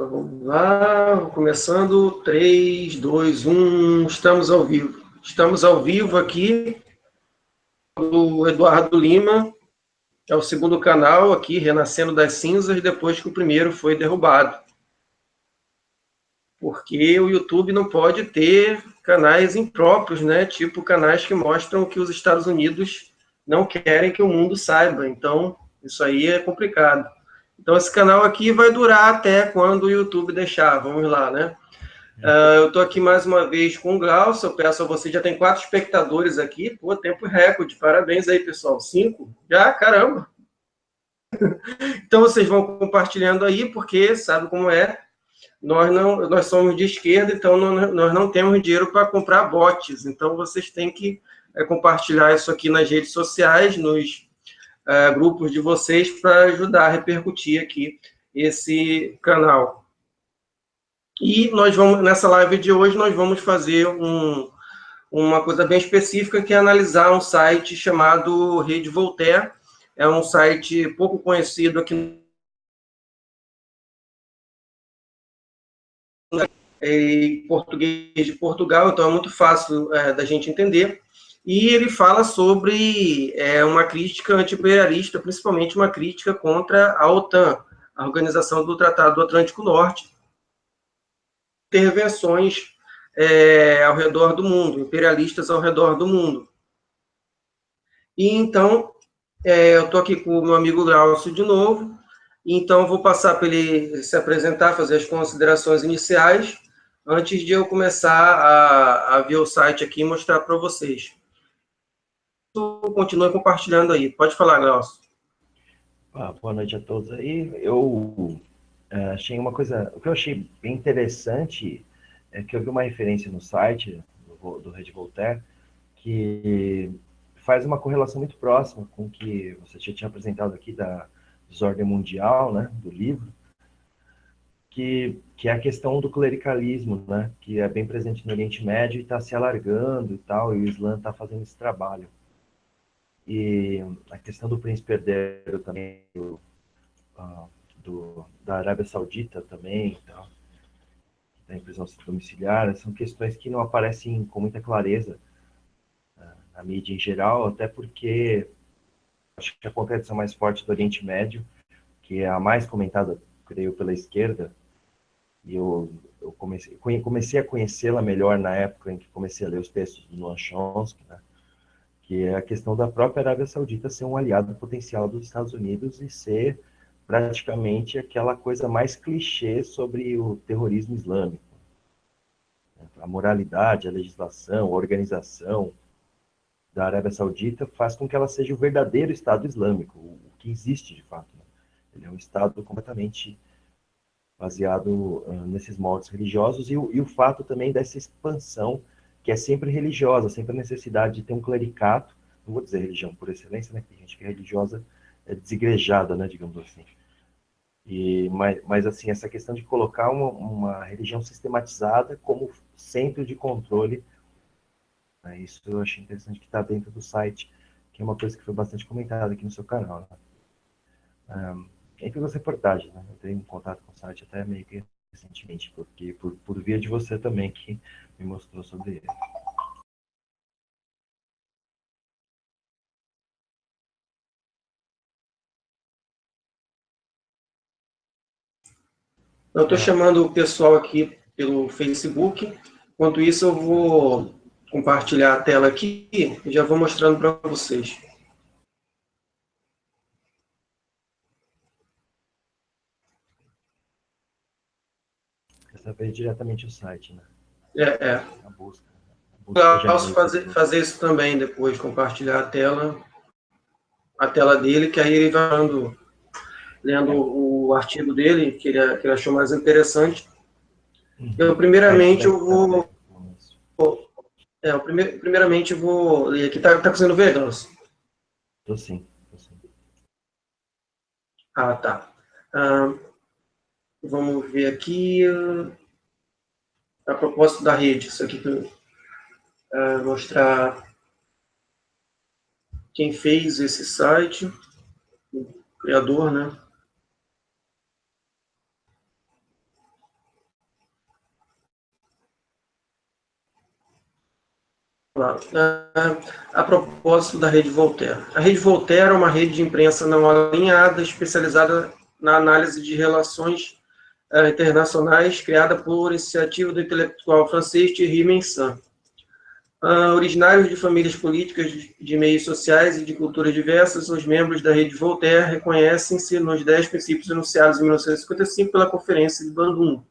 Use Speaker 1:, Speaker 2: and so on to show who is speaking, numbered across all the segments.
Speaker 1: Vamos lá, começando, 3, 2, 1, estamos ao vivo. Estamos ao vivo aqui, do Eduardo Lima, é o segundo canal aqui, Renascendo das Cinzas, depois que o primeiro foi derrubado. Porque o YouTube não pode ter canais impróprios, né? Tipo canais que mostram que os Estados Unidos não querem que o mundo saiba. Então, isso aí é complicado. Então, esse canal aqui vai durar até quando o YouTube deixar. Vamos lá, né? Eu estou aqui mais uma vez com o Glaucio. Eu peço a você, já tem 4 espectadores aqui. Pô, tempo recorde. Parabéns aí, pessoal. 5? Já? Caramba! Então, vocês vão compartilhando aí, porque sabe como é. Nós somos de esquerda, então nós não temos dinheiro para comprar bots. Então, vocês têm que compartilhar isso aqui nas redes sociais, nos grupos de vocês, para ajudar a repercutir aqui esse canal. E nós vamos, nessa live de hoje, nós vamos fazer uma coisa bem específica, que é analisar um site chamado Rede Voltaire. É um site pouco conhecido aqui em português de Portugal, então é muito fácil da gente entender. E ele fala sobre uma crítica anti-imperialista, principalmente uma crítica contra a OTAN, a Organização do Tratado do Atlântico Norte, intervenções ao redor do mundo, imperialistas ao redor do mundo. E então, eu estou aqui com o meu amigo Glaucio de novo, então vou passar para ele se apresentar, fazer as considerações iniciais, antes de eu começar a ver o site aqui e mostrar para vocês. Continue compartilhando aí. Pode falar, Glaucio.
Speaker 2: Boa noite a todos aí. Eu achei uma coisa... O que eu achei bem interessante é que eu vi uma referência no site do Rede Voltaire que faz uma correlação muito próxima com o que você já tinha apresentado aqui da desordem mundial, né, do livro, que é a questão do clericalismo, né, que é bem presente no Oriente Médio e está se alargando e tal, e o Islã está fazendo esse trabalho. E a questão do príncipe herdeiro também, da Arábia Saudita também, então, da prisão domiciliar, são questões que não aparecem com muita clareza na mídia em geral, até porque acho que a contradição mais forte do Oriente Médio, que é a mais comentada, creio, pela esquerda, e eu comecei a conhecê-la melhor na época em que comecei a ler os textos do Noam Chomsky, né? Que é a questão da própria Arábia Saudita ser um aliado potencial dos Estados Unidos e ser praticamente aquela coisa mais clichê sobre o terrorismo islâmico. A moralidade, a legislação, a organização da Arábia Saudita faz com que ela seja o verdadeiro Estado Islâmico, o que existe de fato. Né? Ele é um Estado completamente baseado nesses moldes religiosos e o fato também dessa expansão que é sempre religiosa, sempre a necessidade de ter um clericato, não vou dizer religião por excelência, né? Tem gente que é religiosa desigrejada, né, digamos assim. Mas assim, essa questão de colocar uma religião sistematizada como centro de controle, né, isso eu achei interessante que está dentro do site, que é uma coisa que foi bastante comentada aqui no seu canal. Né? Entre as reportagens, né? Eu tenho um contato com o site até meio que recentemente, porque por via de você também que me mostrou sobre ele.
Speaker 1: Eu estou chamando o pessoal aqui pelo Facebook. Enquanto isso, eu vou compartilhar a tela aqui e já vou mostrando para vocês.
Speaker 2: Dessa vez diretamente o site, né?
Speaker 1: A
Speaker 2: busca.
Speaker 1: Eu posso fazer isso também depois, compartilhar a tela dele, que aí ele vai lendo o artigo dele, que ele achou mais interessante. Eu, primeiramente, eu vou... primeiramente, eu vou ler aqui. Tá conseguindo ver, Glaucio?
Speaker 2: Tô sim.
Speaker 1: Ah, tá. Vamos ver aqui. A propósito da rede, isso aqui para mostrar quem fez esse site, o criador, né? claro. A propósito da Rede Voltaire. A Rede Voltaire é uma rede de imprensa não alinhada, especializada na análise de relações internacionais, criada por iniciativa do intelectual francês Thierry Mencius. Originários de famílias políticas de meios sociais e de culturas diversas, os membros da Rede Voltaire reconhecem-se nos 10 princípios enunciados em 1955 pela Conferência de Bandung.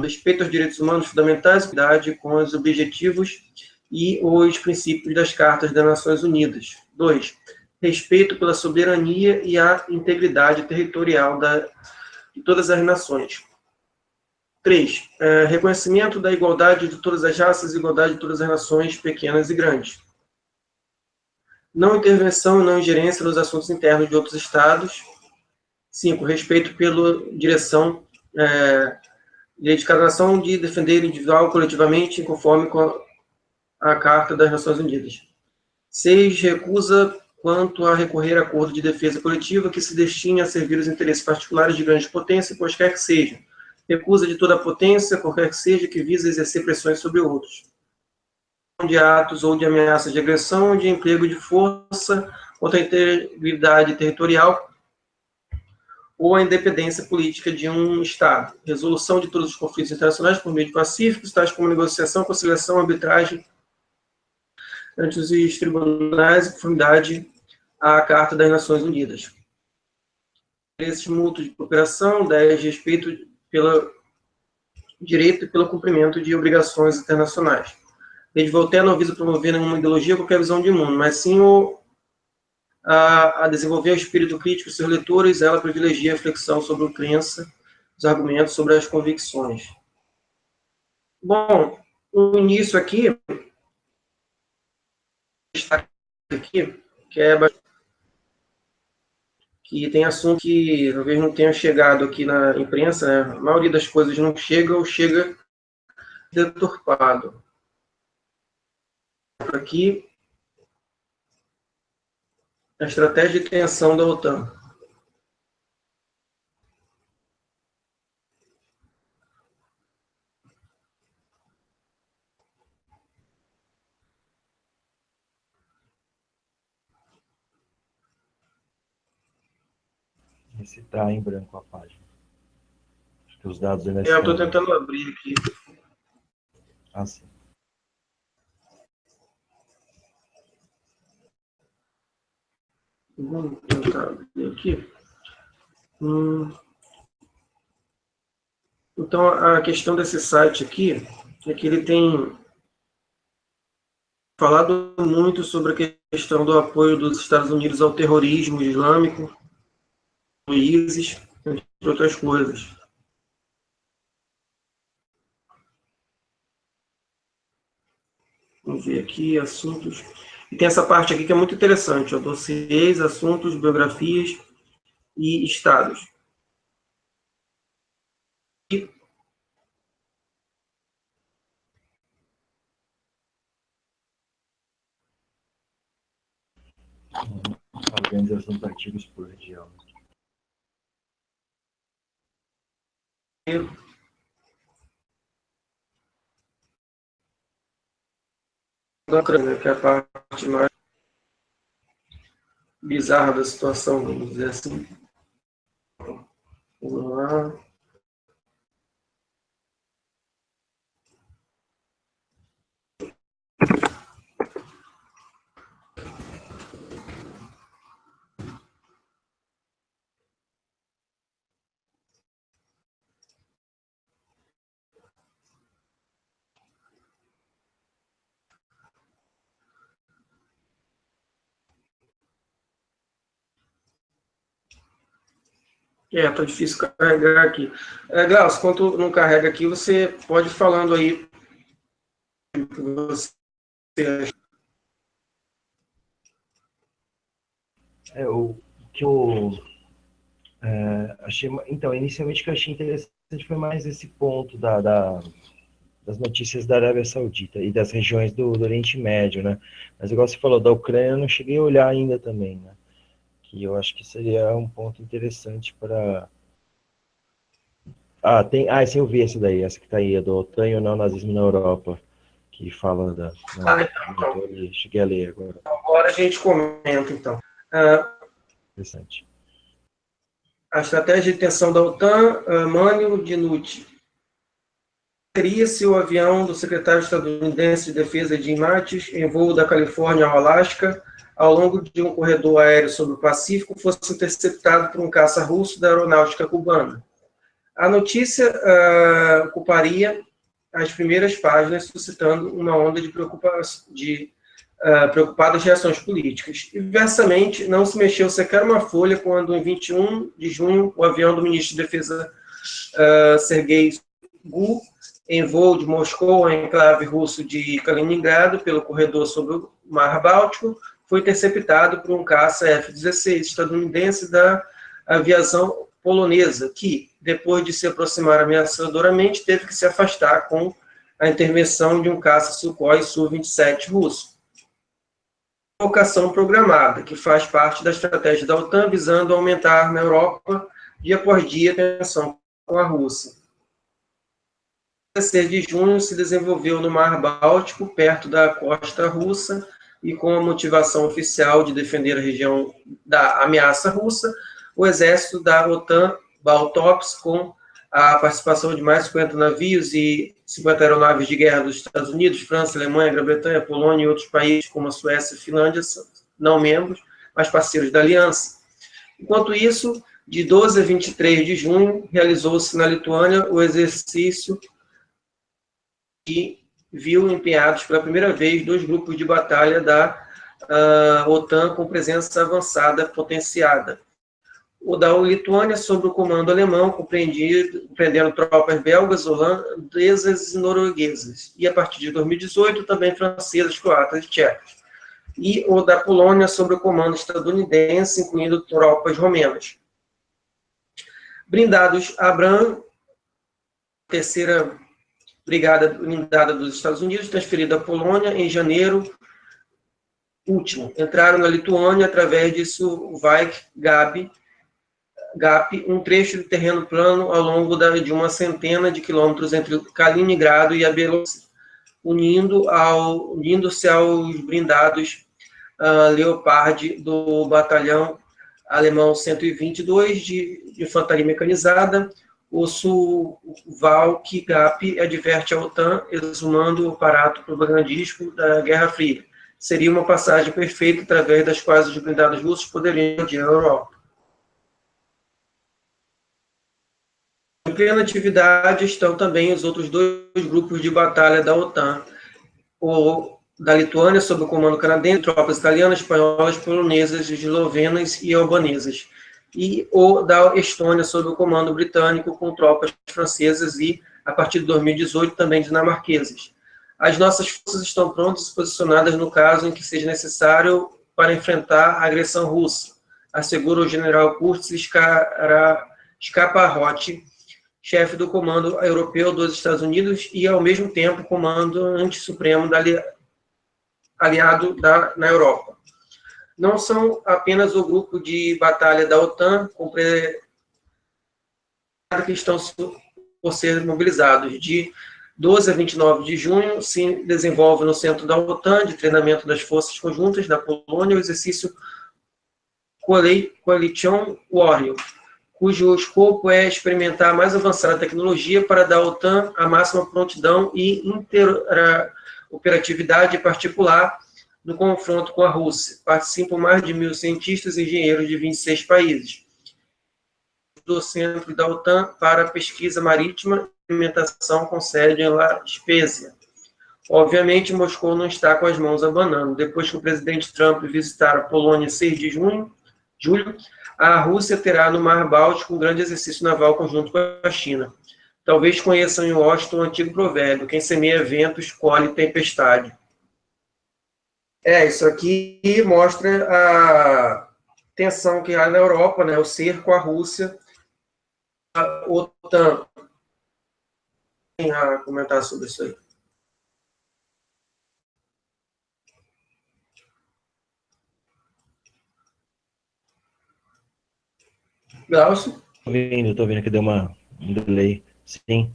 Speaker 1: Respeito aos direitos humanos fundamentais, cuidado com os objetivos e os princípios das Cartas das Nações Unidas. 2. Respeito pela soberania e a integridade territorial de todas as nações. 3. Reconhecimento da igualdade de todas as raças e igualdade de todas as nações, pequenas e grandes. Não intervenção e não ingerência nos assuntos internos de outros estados. 5. Respeito pela direito de cada nação de defender o individual coletivamente, conforme com a Carta das Nações Unidas. 6. Recusa quanto a recorrer a acordo de defesa coletiva que se destine a servir os interesses particulares de grandes potências, quaisquer que sejam. Recusa de toda potência, qualquer que seja, que visa exercer pressões sobre outros. De atos ou de ameaças de agressão ou de emprego de força contra a integridade territorial ou a independência política de um Estado. Resolução de todos os conflitos internacionais por meio de pacíficos, tais como negociação, conciliação, arbitragem ante os tribunais e conformidade à Carta das Nações Unidas. Interesses mútuos de cooperação, 10. Respeito pelo direito e pelo cumprimento de obrigações internacionais. A Rede Voltaire não visa promover nenhuma ideologia ou qualquer visão de mundo, mas sim a desenvolver o espírito crítico dos seus leitores. Ela privilegia a reflexão sobre a crença, os argumentos sobre as convicções. Bom, o início aqui, que tem assunto que talvez não tenha chegado aqui na imprensa, né? A maioria das coisas não chega ou chega deturpado. Aqui, a estratégia de tensão da OTAN.
Speaker 2: Esse está em branco a página. Acho que os dados ainda
Speaker 1: Eu estou tentando abrir aqui.
Speaker 2: Ah, sim.
Speaker 1: Vamos tentar abrir aqui. Então, a questão desse site aqui é que ele tem falado muito sobre a questão do apoio dos Estados Unidos ao terrorismo islâmico, o ISIS, entre outras coisas. Vamos ver aqui, assuntos. E tem essa parte aqui que é muito interessante, ó, dossiês, assuntos, biografias e estados.
Speaker 2: A organização dos artigos por região.
Speaker 1: Da Ucrânia, que é a parte mais bizarra da situação, vamos dizer assim. Vamos lá. Tá difícil carregar aqui. Glaucio, quando não carrega aqui, você pode ir falando aí o que você acha.
Speaker 2: O que eu achei... Então, inicialmente o que eu achei interessante foi mais esse ponto das notícias da Arábia Saudita e das regiões do Oriente Médio, né? Mas igual você falou, da Ucrânia eu não cheguei a olhar ainda também, né? Que eu acho que seria um ponto interessante para... sim, eu vi essa daí, essa que tá aí, a do OTAN e o neonazismo na Europa, que fala da...
Speaker 1: Então,
Speaker 2: cheguei a ler agora.
Speaker 1: agora a gente comenta, então. Ah,
Speaker 2: Interessante.
Speaker 1: a estratégia de tensão da OTAN, Mânio Dinucci. Seria-se o avião do secretário estadunidense de defesa Jim Mattis, em voo da Califórnia ao Alasca, ao longo de um corredor aéreo sobre o Pacífico, fosse interceptado por um caça russo da aeronáutica cubana. A notícia ocuparia as primeiras páginas, suscitando uma onda de preocupadas reações políticas. Inversamente, não se mexeu sequer uma folha quando, em 21 de junho, o avião do ministro de Defesa Sergei Shoigu, em voo de Moscou ao enclave russo de Kaliningrado, pelo corredor sobre o Mar Báltico, foi interceptado por um caça F-16 estadunidense da aviação polonesa, que, depois de se aproximar ameaçadoramente, teve que se afastar com a intervenção de um caça Sukhoi Su-27 russo. Provocação programada, que faz parte da estratégia da OTAN, visando aumentar na Europa, dia após dia, a tensão com a Rússia. 16 de junho se desenvolveu no Mar Báltico, perto da costa russa, e com a motivação oficial de defender a região da ameaça russa, o exército da OTAN, Baltops, com a participação de mais de 50 navios e 50 aeronaves de guerra dos Estados Unidos, França, Alemanha, Grã-Bretanha, Polônia e outros países como a Suécia e Finlândia, não membros, mas parceiros da aliança. Enquanto isso, de 12 a 23 de junho, realizou-se na Lituânia o exercício que viu empenhados pela primeira vez 2 grupos de batalha da OTAN com presença avançada potenciada. O da Lituânia, sob o comando alemão, compreendendo tropas belgas, holandesas e norueguesas, e a partir de 2018 também francesas, croatas e tchecas. E o da Polônia, sob o comando estadunidense, incluindo tropas romenas. Blindados Abram, terceira brigada blindada dos Estados Unidos, transferida à Polônia em janeiro último. Entraram na Lituânia através de Suwałki Gap, um trecho de terreno plano ao longo de uma centena de quilômetros entre Kaliningrado e a Bielorrússia, unindo-se aos blindados Leopard do batalhão alemão 122 de infantaria mecanizada. O Suwałki Gap adverte a OTAN, exumando o aparato propagandístico da Guerra Fria. Seria uma passagem perfeita através das quais os blindados russos poderiam invadir a Europa. Em plena atividade estão também os outros 2 grupos de batalha da OTAN, o da Lituânia, sob o comando canadense, tropas italianas, espanholas, polonesas, eslovenas e albanesas, e o da Estônia, sob o comando britânico, com tropas francesas e, a partir de 2018, também dinamarquesas. As nossas forças estão prontas e posicionadas no caso em que seja necessário para enfrentar a agressão russa, assegura o general Kurz Scaparrotti, chefe do Comando Europeu dos Estados Unidos e, ao mesmo tempo, comandante supremo aliado na Europa. Não são apenas o grupo de batalha da OTAN que estão por ser mobilizados. De 12 a 29 de junho, se desenvolve no centro da OTAN, de treinamento das forças conjuntas da Polônia, o exercício Coalition Warrior, cujo escopo é experimentar a mais avançada tecnologia para dar à OTAN a máxima prontidão e interoperatividade particular no confronto com a Rússia. Participam mais de 1.000 cientistas e engenheiros de 26 países. Do Centro da OTAN para Pesquisa Marítima e Implementação com sede em La Spezia. Obviamente, Moscou não está com as mãos abanando. Depois que o presidente Trump visitar a Polônia em 6 de julho, a Rússia terá no Mar Báltico um grande exercício naval conjunto com a China. Talvez conheçam em Washington o antigo provérbio: quem semeia ventos, colhe tempestade. Isso aqui mostra a tensão que há na Europa, né, o cerco à Rússia. A OTAN. Tem a comentar sobre isso aí. Glaucio?
Speaker 2: Estou vendo que deu um delay. Sim.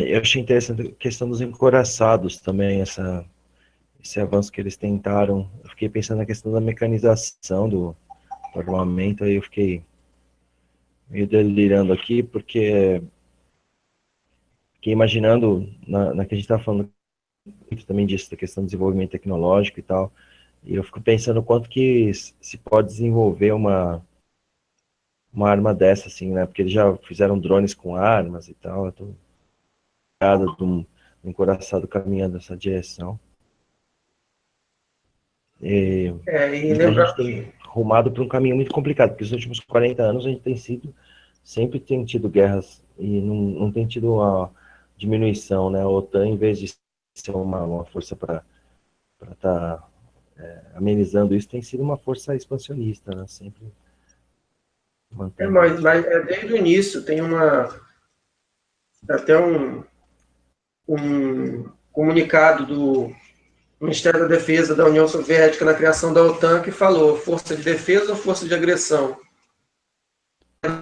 Speaker 2: Eu achei interessante a questão dos encoraçados também, esse avanço que eles tentaram. Eu fiquei pensando na questão da mecanização do armamento, aí eu fiquei meio delirando aqui, porque fiquei imaginando, na que a gente estava falando também disso, da questão do desenvolvimento tecnológico e tal, e eu fico pensando o quanto que se pode desenvolver uma arma dessa, assim, né? Porque eles já fizeram drones com armas e tal, eu tô ligado de um encoraçado caminhando nessa direção. E
Speaker 1: E
Speaker 2: a
Speaker 1: lembrar
Speaker 2: gente tem rumado para um caminho muito complicado, porque nos últimos 40 anos a gente sempre tem tido guerras e não tem tido uma diminuição, né? A OTAN, em vez de ser uma força para estar amenizando isso, tem sido uma força expansionista, né? Sempre mantendo.
Speaker 1: mas desde o início tem até um comunicado do Ministério da Defesa da União Soviética na criação da OTAN que falou força de defesa ou força de agressão.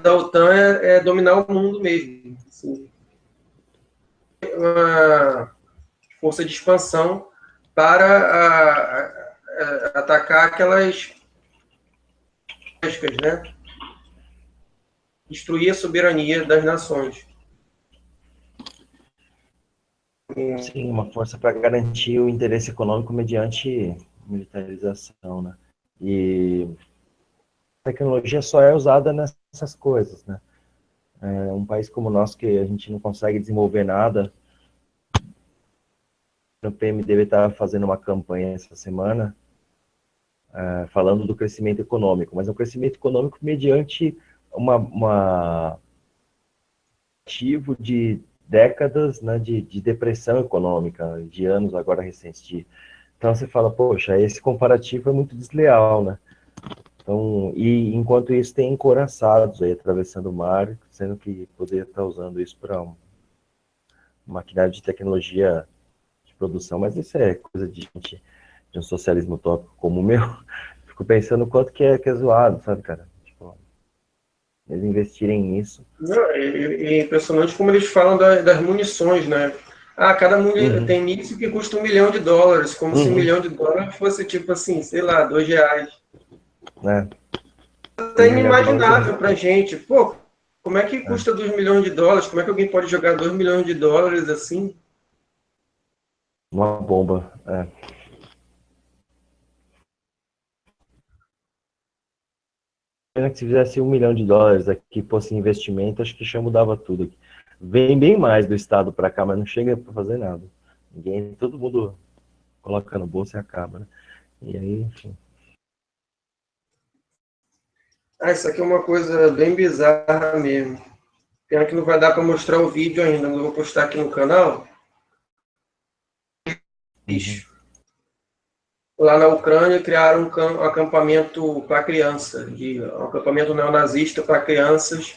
Speaker 1: Da OTAN é dominar o mundo mesmo. Assim, uma força de expansão para atacar aquelas, né? Destruir a soberania das nações.
Speaker 2: Sim, uma força para garantir o interesse econômico mediante militarização, né? E a tecnologia só é usada nessas coisas, né? Um país como o nosso, que a gente não consegue desenvolver nada. O PMDB estava fazendo uma campanha essa semana falando do crescimento econômico, mas é um crescimento econômico mediante uma ativo de décadas, né, de depressão econômica, de anos agora recentes. Então você fala, poxa, esse comparativo é muito desleal, né? Então, e enquanto isso tem encoraçados aí atravessando o mar, sendo que poderia estar usando isso para um maquinário de tecnologia de produção, mas isso é coisa de gente de um socialismo utópico como o meu. Fico pensando o quanto que é zoado, sabe, cara? Tipo, eles investirem nisso.
Speaker 1: Não, é impressionante como eles falam das munições, né? Cada tem míssil que custa $1 milhão, como se $1 milhão fosse tipo assim, sei lá, R$2.
Speaker 2: Né?
Speaker 1: Até inimaginável pra gente. Pô, como é que custa $2 milhões? Como é que alguém pode jogar $2 milhões assim?
Speaker 2: Uma bomba, Pena que se fizesse $1 milhão aqui, fosse investimento, acho que já mudava tudo aqui. Vem bem mais do Estado para cá, mas não chega para fazer nada. Todo mundo coloca no bolso e acaba, né? E aí, enfim.
Speaker 1: Isso aqui é uma coisa bem bizarra mesmo. Pena que não vai dar para mostrar o vídeo ainda, não vou postar aqui no canal. Lá na Ucrânia criaram um acampamento para crianças, um acampamento neonazista para crianças.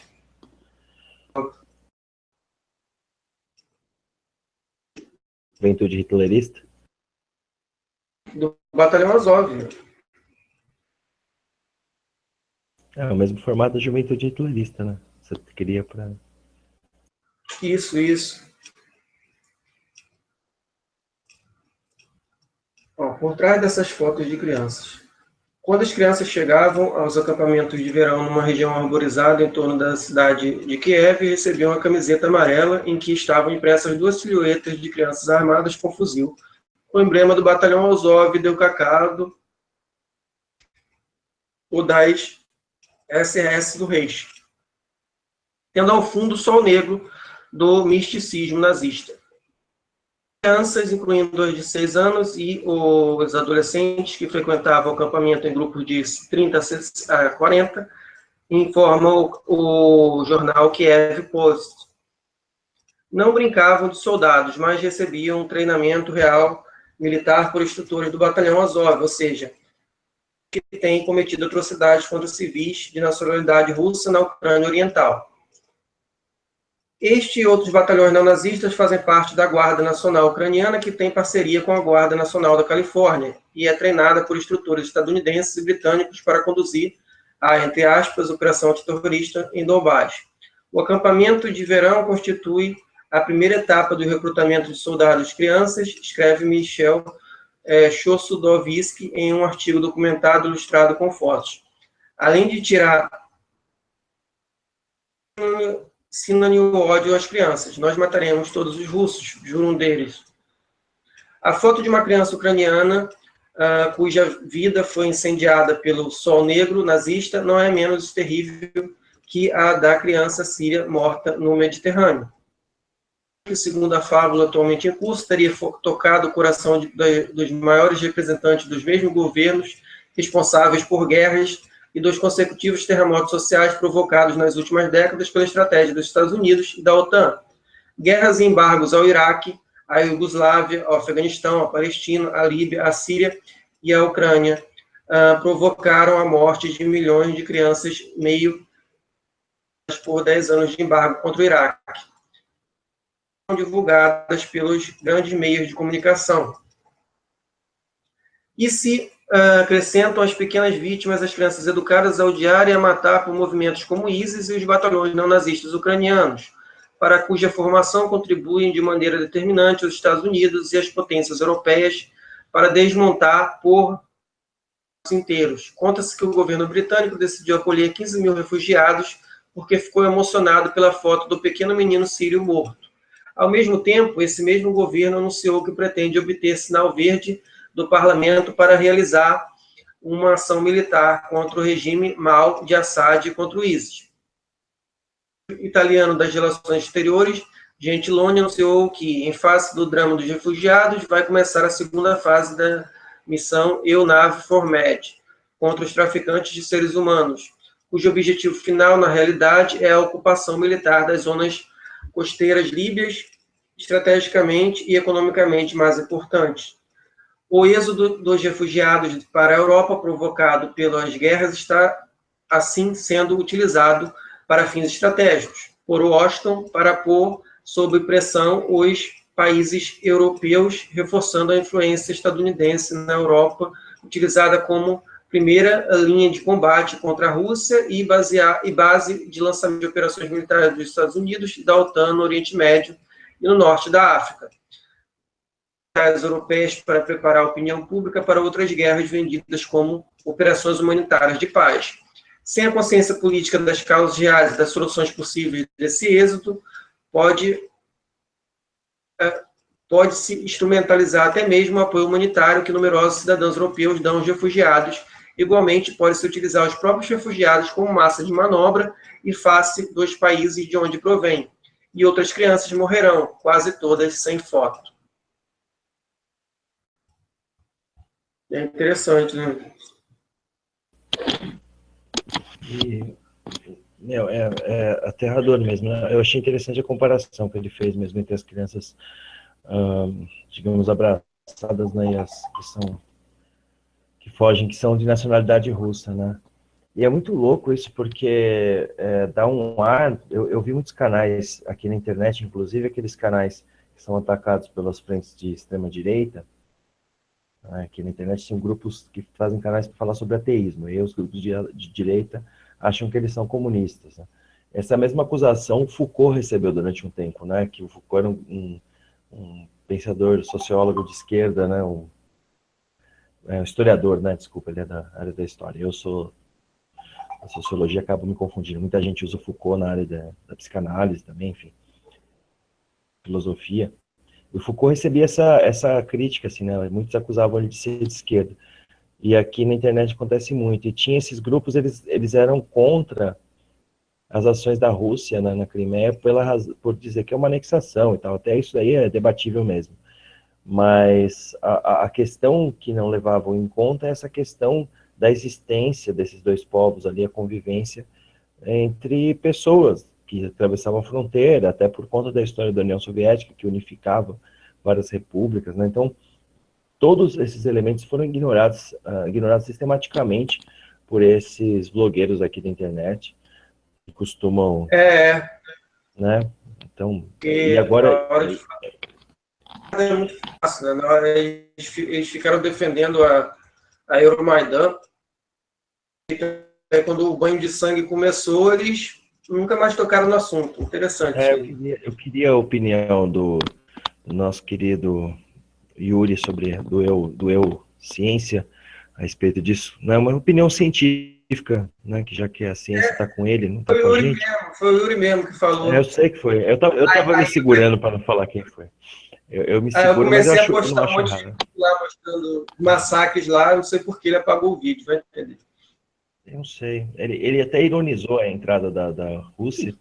Speaker 2: Juventude hitlerista?
Speaker 1: Do Batalhão Azov.
Speaker 2: É o mesmo formato da juventude hitlerista, né? Você queria para...
Speaker 1: Isso. Por trás dessas fotos de crianças. Quando as crianças chegavam aos acampamentos de verão numa região arborizada em torno da cidade de Kiev, recebiam uma camiseta amarela em que estavam impressas 2 silhuetas de crianças armadas com fuzil, com o emblema do Batalhão Azov destacado, o das SS do Reich, tendo ao fundo o sol negro do misticismo nazista. Crianças, incluindo as de 6 anos e os adolescentes que frequentavam o acampamento em grupos de 30 a 40, informam o jornal Kiev Post. Não brincavam de soldados, mas recebiam um treinamento real militar por instrutores do Batalhão Azov, ou seja, que têm cometido atrocidades contra civis de nacionalidade russa na Ucrânia Oriental. Este e outros batalhões neonazistas fazem parte da Guarda Nacional Ucraniana, que tem parceria com a Guarda Nacional da Califórnia, e é treinada por instrutores estadunidenses e britânicos para conduzir a, entre aspas, operação antiterrorista em Donbass. O acampamento de verão constitui a primeira etapa do recrutamento de soldados crianças, escreve Michel Chossudovsky em um artigo documentado ilustrado com fotos. Além de tirar sinônimo ódio às crianças. Nós mataremos todos os russos, juro um deles. A foto de uma criança ucraniana cuja vida foi incendiada pelo sol negro nazista não é menos terrível que a da criança síria morta no Mediterrâneo. Que, segundo a fábula atualmente em curso, teria tocado o coração dos maiores representantes dos mesmos governos responsáveis por guerras e dos consecutivos terremotos sociais provocados nas últimas décadas pela estratégia dos Estados Unidos e da OTAN. Guerras e embargos ao Iraque, à Iugoslávia, ao Afeganistão, à Palestina, à Líbia, à Síria e à Ucrânia provocaram a morte de milhões de crianças meio por 10 anos de embargo contra o Iraque, divulgadas pelos grandes meios de comunicação. E se acrescentam as pequenas vítimas, as crianças educadas a odiar e a matar por movimentos como ISIS e os batalhões não-nazistas ucranianos, para cuja formação contribuem de maneira determinante os Estados Unidos e as potências europeias para desmontar por inteiros. Conta-se que o governo britânico decidiu acolher 15 mil refugiados porque ficou emocionado pela foto do pequeno menino sírio morto. Ao mesmo tempo, esse mesmo governo anunciou que pretende obter sinal verde do parlamento para realizar uma ação militar contra o regime mau de Assad e contra o ISIS. O italiano das Relações Exteriores, Gentiloni, anunciou que, em face do drama dos refugiados, vai começar a segunda fase da missão EUNAVFOR Med contra os traficantes de seres humanos, cujo objetivo final, na realidade, é a ocupação militar das zonas costeiras líbias, estrategicamente e economicamente mais importantes. O êxodo dos refugiados para a Europa, provocado pelas guerras, está, assim, sendo utilizado para fins estratégicos, por Washington, para pôr sob pressão os países europeus, reforçando a influência estadunidense na Europa, utilizada como primeira linha de combate contra a Rússia e base de lançamento de operações militares dos Estados Unidos e da OTAN no Oriente Médio e no norte da África. As europeias para preparar a opinião pública para outras guerras vendidas como operações humanitárias de paz. Sem a consciência política das causas reais e das soluções possíveis desse êxodo, pode-se instrumentalizar até mesmo o apoio humanitário que numerosos cidadãos europeus dão aos refugiados. Igualmente, pode-se utilizar os próprios refugiados como massa de manobra e face dos países de onde provêm. E outras crianças morrerão, quase todas sem foto. É interessante, né?
Speaker 2: É aterrador mesmo, né? Eu achei interessante a comparação que ele fez mesmo entre as crianças, digamos, abraçadas, né, e as que fogem, que são de nacionalidade russa, né? E é muito louco isso, porque dá um ar... Eu vi muitos canais aqui na internet, inclusive aqueles canais que são atacados pelas frentes de extrema-direita. Aqui na internet tem grupos que fazem canais para falar sobre ateísmo, e os grupos de direita acham que eles são comunistas, né? Essa mesma acusação Foucault recebeu durante um tempo, né? Que o Foucault era um pensador, sociólogo de esquerda, né? Um historiador, né? Desculpa, ele é da área da história. Eu sou da sociologia, acabo me confundindo. Muita gente usa Foucault na área da psicanálise também, enfim, filosofia. O Foucault recebia essa crítica, assim, né? Muitos acusavam ele de ser de esquerda. E aqui na internet acontece muito. E tinha esses grupos, eles eram contra as ações da Rússia, né, na Crimeia por dizer que é uma anexação e tal. Até isso aí é debatível mesmo. Mas a questão que não levavam em conta é essa questão da existência desses dois povos ali, a convivência entre pessoas que atravessavam a fronteira, até por conta da história da União Soviética, que unificava várias repúblicas, né? Então, todos esses elementos foram ignorados sistematicamente por esses blogueiros aqui da internet, que costumam... Né? Então, e agora...
Speaker 1: É muito fácil, né? Na hora eles ficaram defendendo a Euromaidan, e quando o banho de sangue começou, eles nunca mais tocaram no assunto. Interessante isso aí.
Speaker 2: Eu queria a opinião do nosso querido Yuri sobre do eu ciência a respeito disso. Não é uma opinião científica, né? Que já que a ciência está com ele, não está com a gente.
Speaker 1: Foi o Yuri mesmo que falou.
Speaker 2: Eu sei que foi. Eu tava me segurando para não falar quem foi. Eu me seguro, mas
Speaker 1: eu
Speaker 2: eu não
Speaker 1: postar
Speaker 2: acho
Speaker 1: um monte de
Speaker 2: errado.
Speaker 1: vídeo lá mostrando massacres lá, não sei por que ele apagou o vídeo, vai entender.
Speaker 2: Eu não sei. Ele até ironizou a entrada da Rússia,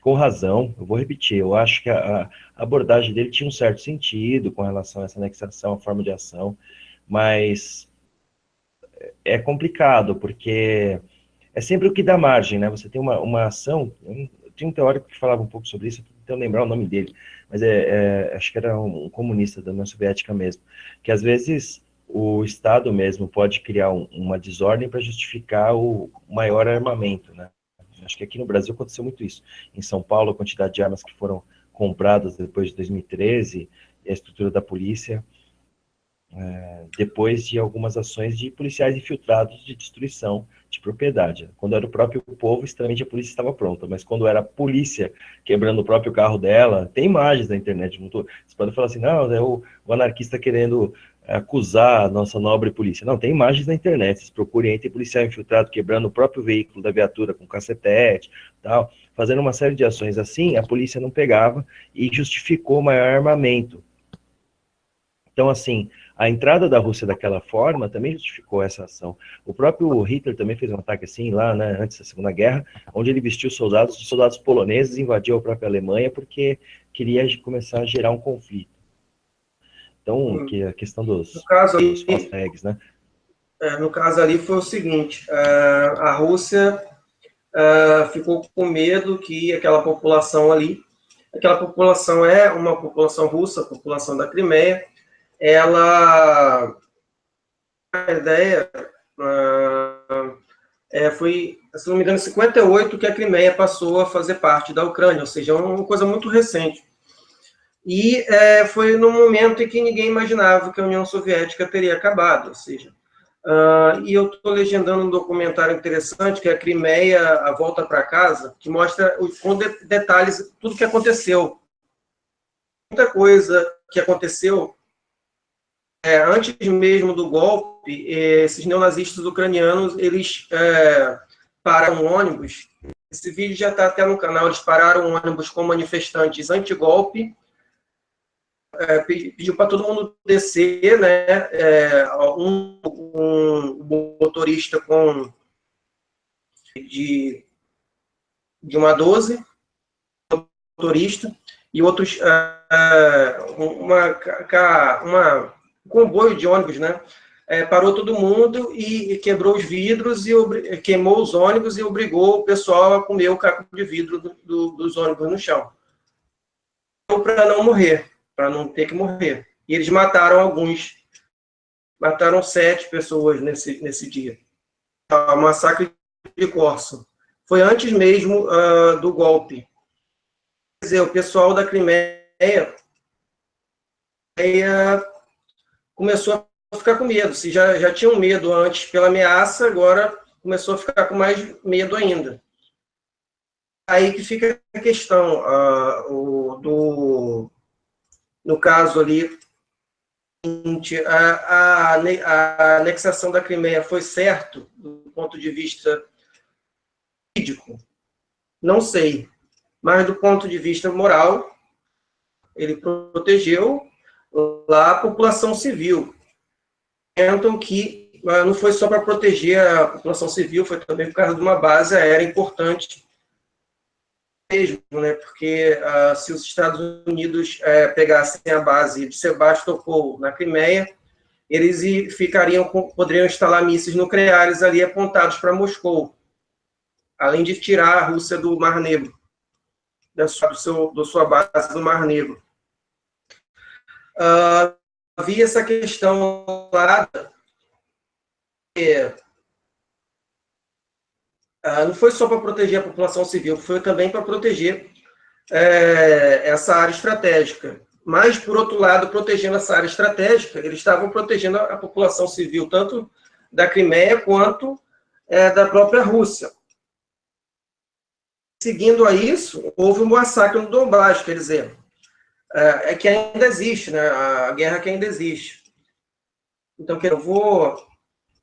Speaker 2: com razão. Eu vou repetir. Eu acho que a abordagem dele tinha um certo sentido com relação a essa anexação, a forma de ação, mas é complicado, porque é sempre o que dá margem, né? Você tem uma ação. Tinha um teórico que falava um pouco sobre isso, não lembrar o nome dele, mas acho que era um comunista da União Soviética mesmo, que às vezes o Estado mesmo pode criar uma desordem para justificar o maior armamento, né? Acho que aqui no Brasil aconteceu muito isso. Em São Paulo, a quantidade de armas que foram compradas depois de 2013, e a estrutura da polícia, depois de algumas ações de policiais infiltrados de destruição de propriedade. Quando era o próprio povo, extremamente a polícia estava pronta, mas quando era a polícia quebrando o próprio carro dela, tem imagens na internet. Você pode falar assim, não, é o anarquista querendo acusar a nossa nobre polícia. Não, tem imagens na internet, vocês procurem aí, tem policial infiltrado quebrando o próprio veículo da viatura com cacetete, tal, fazendo uma série de ações assim, a polícia não pegava e justificou o maior armamento. Então, assim, a entrada da Rússia daquela forma também justificou essa ação. O próprio Hitler também fez um ataque assim, lá, né, antes da Segunda Guerra, onde ele vestiu soldados poloneses, invadiu a própria Alemanha, porque queria começar a gerar um conflito. Então, que a questão dos false flags, né?
Speaker 1: No caso ali foi o seguinte, a Rússia ficou com medo que aquela população é uma população russa, a população da Crimeia, ela, a ideia foi, se não me engano, em 58 que a Crimeia passou a fazer parte da Ucrânia, ou seja, uma coisa muito recente. E foi no momento em que ninguém imaginava que a União Soviética teria acabado, ou seja, e eu estou legendando um documentário interessante, que é a Crimeia, A Volta para Casa, que mostra com detalhes tudo o que aconteceu. Muita coisa que aconteceu antes mesmo do golpe, esses neonazistas ucranianos, eles pararam um ônibus, esse vídeo já está até no canal, eles pararam um ônibus com manifestantes anti-golpe, pediu para todo mundo descer, né? Um motorista de uma 12, motorista, e outros, um comboio de ônibus, né? Parou todo mundo e quebrou os vidros, e queimou os ônibus e obrigou o pessoal a comer o caco de vidro dos ônibus no chão. Para não morrer, para não ter que morrer. E eles mataram 7 pessoas nesse dia. O massacre de Corso. Foi antes mesmo do golpe. Quer dizer, o pessoal da Crimeia começou a ficar com medo. Se já tinham medo antes pela ameaça, agora começou a ficar com mais medo ainda. Aí que fica a questão no caso ali, a anexação da Crimeia foi certo do ponto de vista jurídico? Não sei. Mas do ponto de vista moral, ele protegeu lá a população civil. Então, que não foi só para proteger a população civil, foi também por causa de uma base aérea importante mesmo, né? Porque se os Estados Unidos pegassem a base de Sebastopol na Crimeia, eles poderiam instalar mísseis nucleares ali apontados para Moscou, além de tirar a Rússia do Mar Negro, da sua base do Mar Negro. Havia essa questão lá, não foi só para proteger a população civil, foi também para proteger essa área estratégica. Mas, por outro lado, protegendo essa área estratégica, eles estavam protegendo a população civil, tanto da Crimeia quanto da própria Rússia. seguindo a isso, houve um massacre no Donbás, quer dizer, é que ainda existe, né? A guerra que ainda existe. Então, eu vou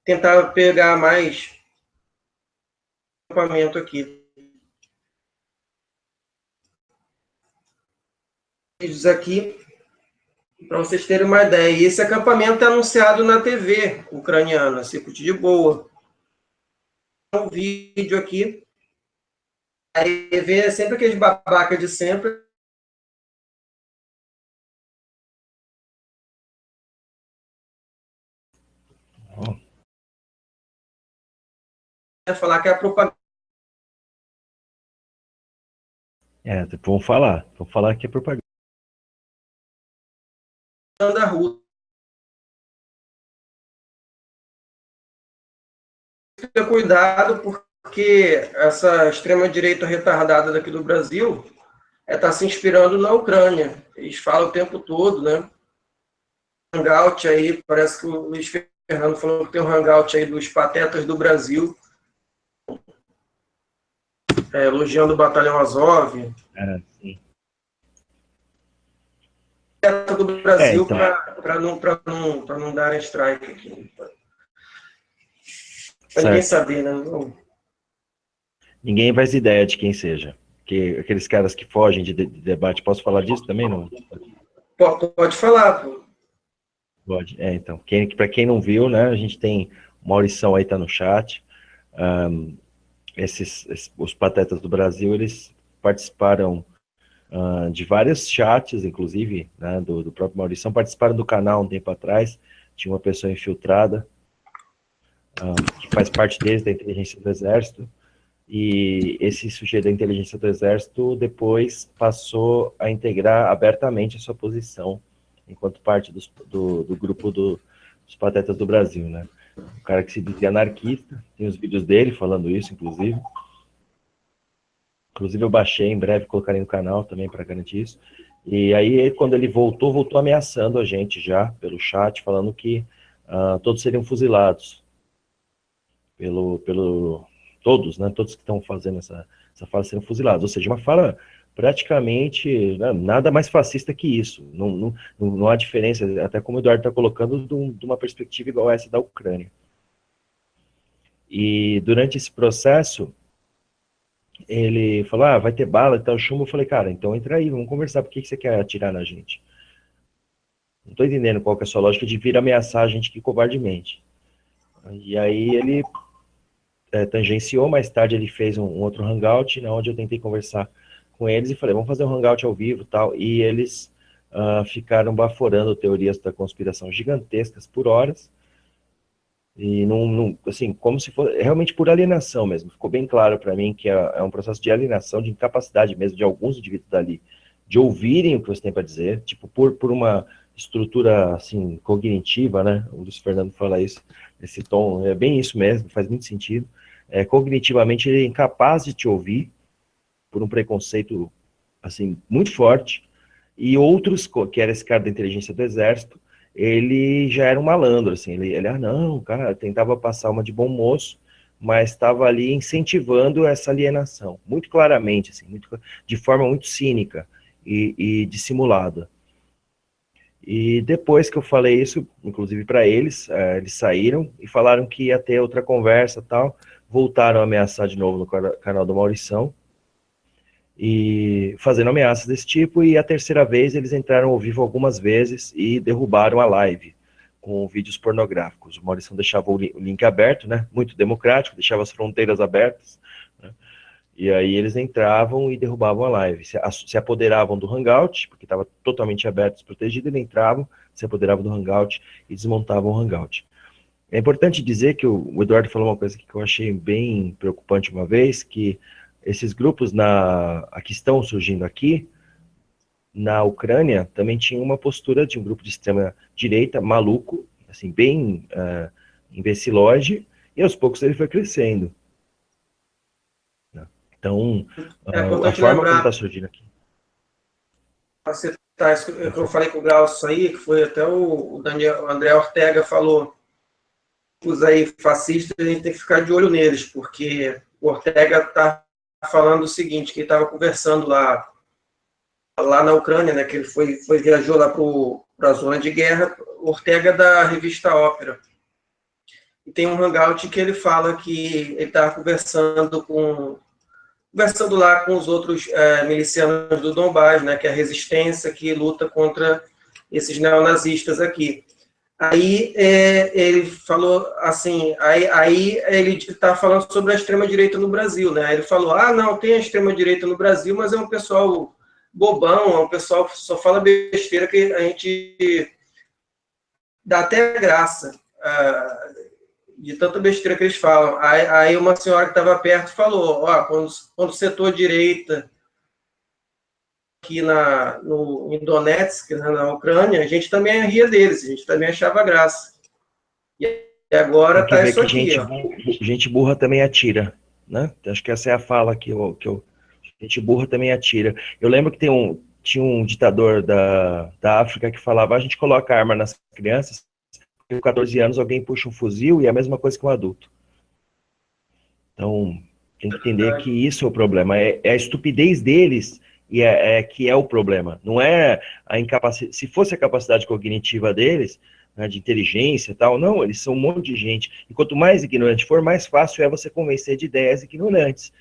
Speaker 1: tentar pegar mais acampamento aqui. Vídeos aqui, para vocês terem uma ideia. E esse acampamento é anunciado na TV ucraniana, Circuito de Boa. Um vídeo aqui. A TV é sempre aqueles babacas de sempre. Falar que é a propaganda.
Speaker 2: Vamos falar que é propaganda
Speaker 1: Russa. Ter cuidado, porque essa extrema-direita retardada daqui do Brasil está se inspirando na Ucrânia. Eles falam o tempo todo, né? Hangout aí, parece que o Luiz Fernando falou que tem um hangout aí dos patetas do Brasil, elogiando o Batalhão Azov.
Speaker 2: Sim.
Speaker 1: Pateta do Brasil, então, para não darem strike aqui. Para ninguém saber, né? Não.
Speaker 2: Ninguém faz ideia de quem seja. Que aqueles caras que fogem de debate, posso falar disso também? Não?
Speaker 1: Pode falar, pô.
Speaker 2: Pode. Então, para quem não viu, né, a gente tem o Maurição aí, tá no chat. Os patetas do Brasil, eles participaram de vários chats, inclusive, né, do próprio Maurição, participaram do canal um tempo atrás. Tinha uma pessoa infiltrada, que faz parte deles, da inteligência do Exército, e esse sujeito da inteligência do Exército depois passou a integrar abertamente a sua posição enquanto parte do grupo dos patetas do Brasil, né? O cara que se dizia anarquista, tem os vídeos dele falando isso, inclusive. Inclusive eu baixei, em breve colocarei no canal também para garantir isso. E aí, quando ele voltou ameaçando a gente já, pelo chat, falando que todos seriam fuzilados. Todos, né? Todos que estão fazendo essa fala seriam fuzilados. Ou seja, uma fala praticamente, né, nada mais fascista que isso. Não há diferença, até como o Eduardo está colocando, de uma perspectiva igual a essa da Ucrânia. E durante esse processo, ele falou, vai ter bala e tal, chumbo. Eu falei, cara, então entra aí, vamos conversar, por que você quer atirar na gente? Não estou entendendo qual que é a sua lógica de vir ameaçar a gente aqui covardemente. E aí ele tangenciou, mais tarde ele fez um outro hangout, onde eu tentei conversar com eles e falei, vamos fazer um hangout ao vivo e tal, e eles ficaram baforando teorias da conspiração gigantescas por horas, e assim, como se fosse realmente por alienação mesmo. Ficou bem claro para mim que é um processo de alienação, de incapacidade mesmo de alguns indivíduos dali, de ouvirem o que você tem para dizer, tipo, por uma estrutura, assim, cognitiva, né? O Luiz Fernando fala isso, esse tom, é bem isso mesmo, faz muito sentido. Cognitivamente ele é incapaz de te ouvir, por um preconceito, assim, muito forte, e outros, que era esse cara da inteligência do Exército, ele já era um malandro, assim, ele não, cara, tentava passar uma de bom moço, mas estava ali incentivando essa alienação, muito claramente, assim, de forma muito cínica e dissimulada. E depois que eu falei isso, inclusive para eles, eles saíram e falaram que ia ter outra conversa e tal, voltaram a ameaçar de novo no canal do Maurição, e fazendo ameaças desse tipo, e a terceira vez eles entraram ao vivo algumas vezes e derrubaram a live com vídeos pornográficos. O Maurição deixava o link aberto, né, muito democrático, deixava as fronteiras abertas, né, e aí eles entravam e derrubavam a live, se apoderavam do Hangout, porque estava totalmente aberto, desprotegido, eles entravam, se apoderavam do Hangout e desmontavam o Hangout. É importante dizer que o Eduardo falou uma coisa que eu achei bem preocupante uma vez, que esses grupos que estão surgindo aqui, na Ucrânia, também tinha uma postura de um grupo de extrema-direita, maluco, assim, bem imbecilóide, e aos poucos ele foi crescendo. Então, a forma como está surgindo aqui.
Speaker 1: Citar isso que eu falei com o Glaucio aí, que foi até o André Ortega falou, os aí fascistas, a gente tem que ficar de olho neles, porque o Ortega está falando o seguinte, que ele estava conversando lá na Ucrânia, né, que ele viajou lá para a zona de guerra, Ortega da revista Ópera. E tem um hangout que ele fala que ele estava conversando lá com os outros milicianos do Donbás, né, que é a resistência que luta contra esses neonazistas aqui. Aí ele falou assim, aí ele está falando sobre a extrema-direita no Brasil, né? Ele falou, não, tem a extrema-direita no Brasil, mas é um pessoal bobão, é um pessoal que só fala besteira que a gente dá até graça de tanta besteira que eles falam. Aí uma senhora que estava perto falou, quando o setor direita aqui em Donetsk, na Ucrânia, a gente também ria deles, a gente também achava graça. E agora tá isso aqui, ó.
Speaker 2: Gente burra também atira, né? Acho que essa é a fala que eu gente burra também atira. Eu lembro que tinha um ditador da África que falava, a gente coloca arma nas crianças, com 14 anos alguém puxa um fuzil e é a mesma coisa que um adulto. Então, tem que entender que isso é o problema. É a estupidez deles que é o problema. Não é a incapacidade. Se fosse a capacidade cognitiva deles, né, de inteligência e tal, não, eles são um monte de gente. E quanto mais ignorante for, mais fácil é você convencer de ideias ignorantes.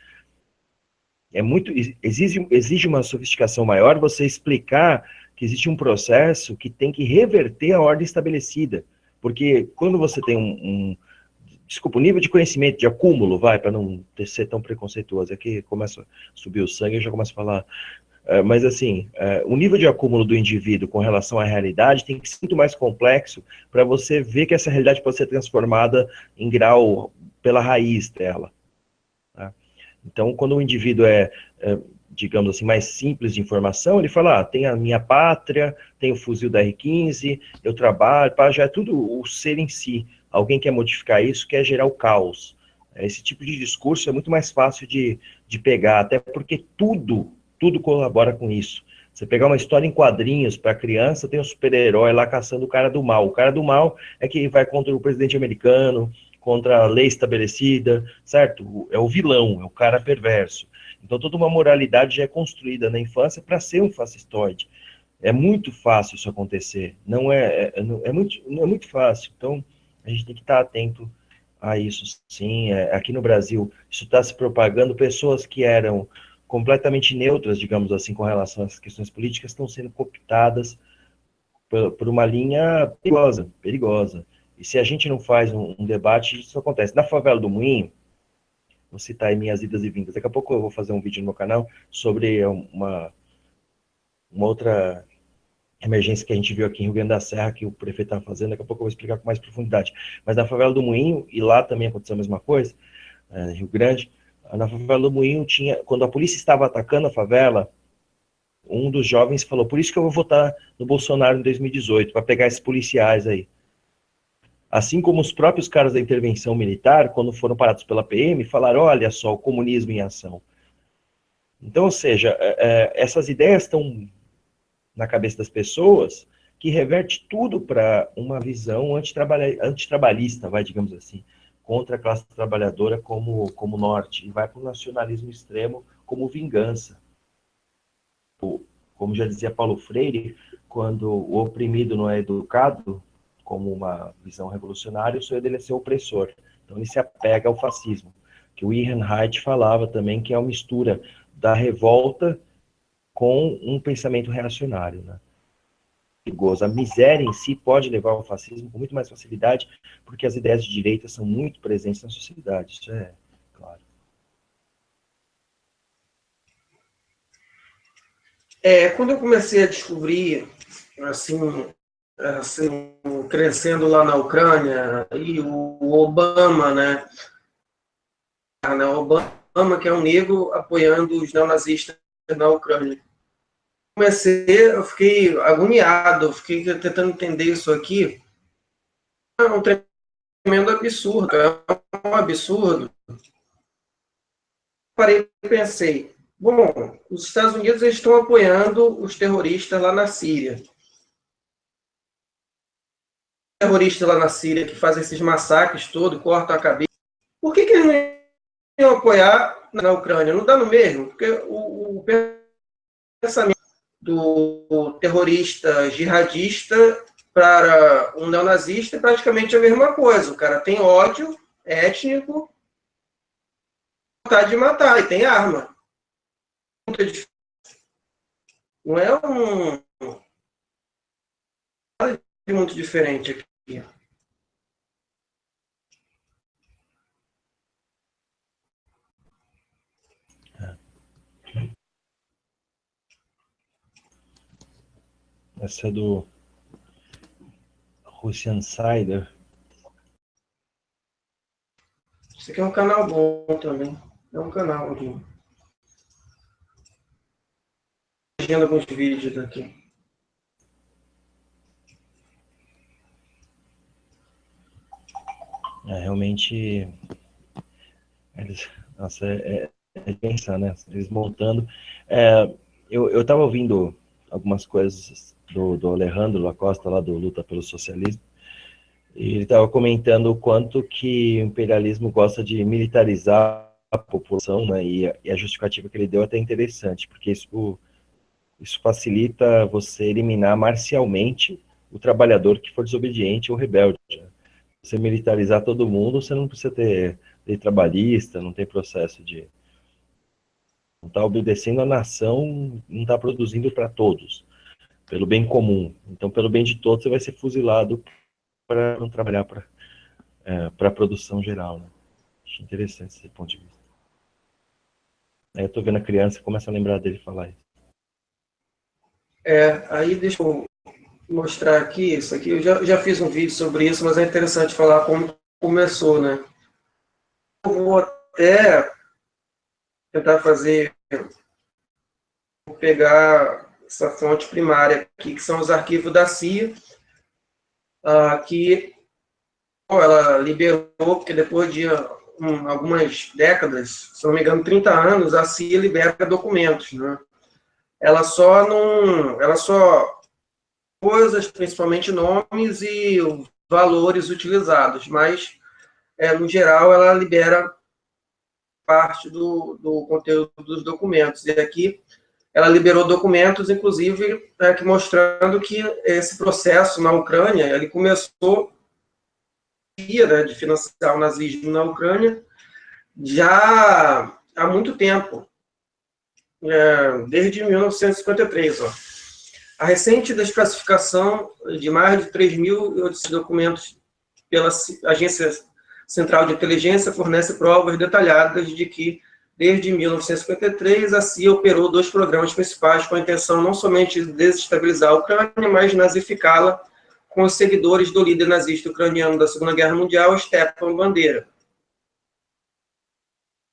Speaker 2: Exige uma sofisticação maior você explicar que existe um processo que tem que reverter a ordem estabelecida. Porque quando você tem desculpa, o nível de conhecimento, de acúmulo, para não ser tão preconceituoso, aqui começa a subir o sangue, eu já começo a falar, mas assim, o nível de acúmulo do indivíduo com relação à realidade tem que ser muito mais complexo para você ver que essa realidade pode ser transformada em grau pela raiz dela. Tá? Então, quando o indivíduo digamos assim, mais simples de informação, ele fala, tem a minha pátria, tem o fuzil da R-15, eu trabalho, já é tudo o ser em si. Alguém quer modificar isso, quer gerar o caos. Esse tipo de discurso é muito mais fácil de pegar, até porque tudo colabora com isso. Você pegar uma história em quadrinhos para criança, tem um super-herói lá caçando o cara do mal. O cara do mal é que vai contra o presidente americano, contra a lei estabelecida, certo? É o vilão, é o cara perverso. Então toda uma moralidade já é construída na infância para ser um fascistoide. É muito fácil isso acontecer. Não é muito fácil. Então a gente tem que estar atento a isso, sim. Aqui no Brasil, isso está se propagando. Pessoas que eram completamente neutras, digamos assim, com relação às questões políticas, estão sendo cooptadas por uma linha perigosa. E se a gente não faz um debate, isso acontece. Na favela do Moinho, vou citar aí minhas idas e vindas. Daqui a pouco eu vou fazer um vídeo no meu canal sobre uma outra emergência que a gente viu aqui em Rio Grande da Serra, que o prefeito estava fazendo, daqui a pouco eu vou explicar com mais profundidade. Mas na favela do Moinho, e lá também aconteceu a mesma coisa, em Rio Grande, na favela do Moinho quando a polícia estava atacando a favela, um dos jovens falou, por isso que eu vou votar no Bolsonaro em 2018, para pegar esses policiais aí. Assim como os próprios caras da intervenção militar, quando foram parados pela PM, falaram, olha só, o comunismo em ação. Então, ou seja, essas ideias estão na cabeça das pessoas, que reverte tudo para uma visão antitrabalhista, digamos assim, contra a classe trabalhadora como norte, e vai para o nacionalismo extremo como vingança. Como já dizia Paulo Freire, quando o oprimido não é educado, como uma visão revolucionária, o sonho dele é ser opressor. Então ele se apega ao fascismo, que o Ehrenreich falava também que é uma mistura da revolta com um pensamento reacionário, né? Perigoso. A miséria em si pode levar ao fascismo com muito mais facilidade, porque as ideias de direita são muito presentes na sociedade, isso é claro.
Speaker 1: Quando eu comecei a descobrir, assim, crescendo lá na Ucrânia, e o Obama, né? Obama, que é um negro apoiando os neonazistas na Ucrânia. Eu fiquei agoniado, eu fiquei tentando entender isso aqui. É um tremendo absurdo, é um absurdo. Parei e pensei, bom, os Estados Unidos estão apoiando os terroristas lá na Síria. Terroristas lá na Síria que fazem esses massacres todos, cortam a cabeça. Por que eles não iam apoiar na Ucrânia, não dá no mesmo, porque o pensamento do terrorista jihadista para um neonazista é praticamente a mesma coisa. O cara tem ódio étnico, vontade de matar, e tem arma. Não é muito diferente aqui.
Speaker 2: Essa é do Russian Insider.
Speaker 1: Isso aqui é um canal bom também. É um canal aqui. Vendo alguns vídeos aqui.
Speaker 2: Realmente, nossa, de pensar, né? Eles montando. Eu estava ouvindo algumas coisas do Alejandro Lacosta, lá do Luta pelo Socialismo, e ele estava comentando o quanto que o imperialismo gosta de militarizar a população, né? E a justificativa que ele deu é até interessante, porque isso facilita você eliminar marcialmente o trabalhador que for desobediente ou rebelde. Né? Você militarizar todo mundo, você não precisa ter lei trabalhista, não tem processo de... Não está obedecendo a nação, não está produzindo para todos, pelo bem comum. Então, pelo bem de todos, você vai ser fuzilado para não trabalhar para a produção geral. Né? Acho interessante esse ponto de vista. Aí eu estou vendo a criança e começo a lembrar dele falar isso.
Speaker 1: Aí deixa eu mostrar aqui, isso aqui, eu já fiz um vídeo sobre isso, mas é interessante falar como começou, né? Eu vou até tentar vou pegar essa fonte primária aqui, que são os arquivos da CIA, que ela liberou, porque depois de algumas décadas, se não me engano, 30 anos, a CIA libera documentos, né? Ela só coisas, principalmente nomes e valores utilizados, mas, no geral, ela libera parte do conteúdo dos documentos. E aqui ela liberou documentos, inclusive, que mostrando que esse processo na Ucrânia, ele começou, né, de financiar o nazismo na Ucrânia já há muito tempo, desde 1953. Ó. A recente desclassificação de mais de 3.000 documentos pela Agência Central de Inteligência fornece provas detalhadas de que, desde 1953, a CIA operou 2 programas principais com a intenção não somente de desestabilizar a Ucrânia, mas de nazificá-la com os seguidores do líder nazista ucraniano da Segunda Guerra Mundial, Stepan Bandeira.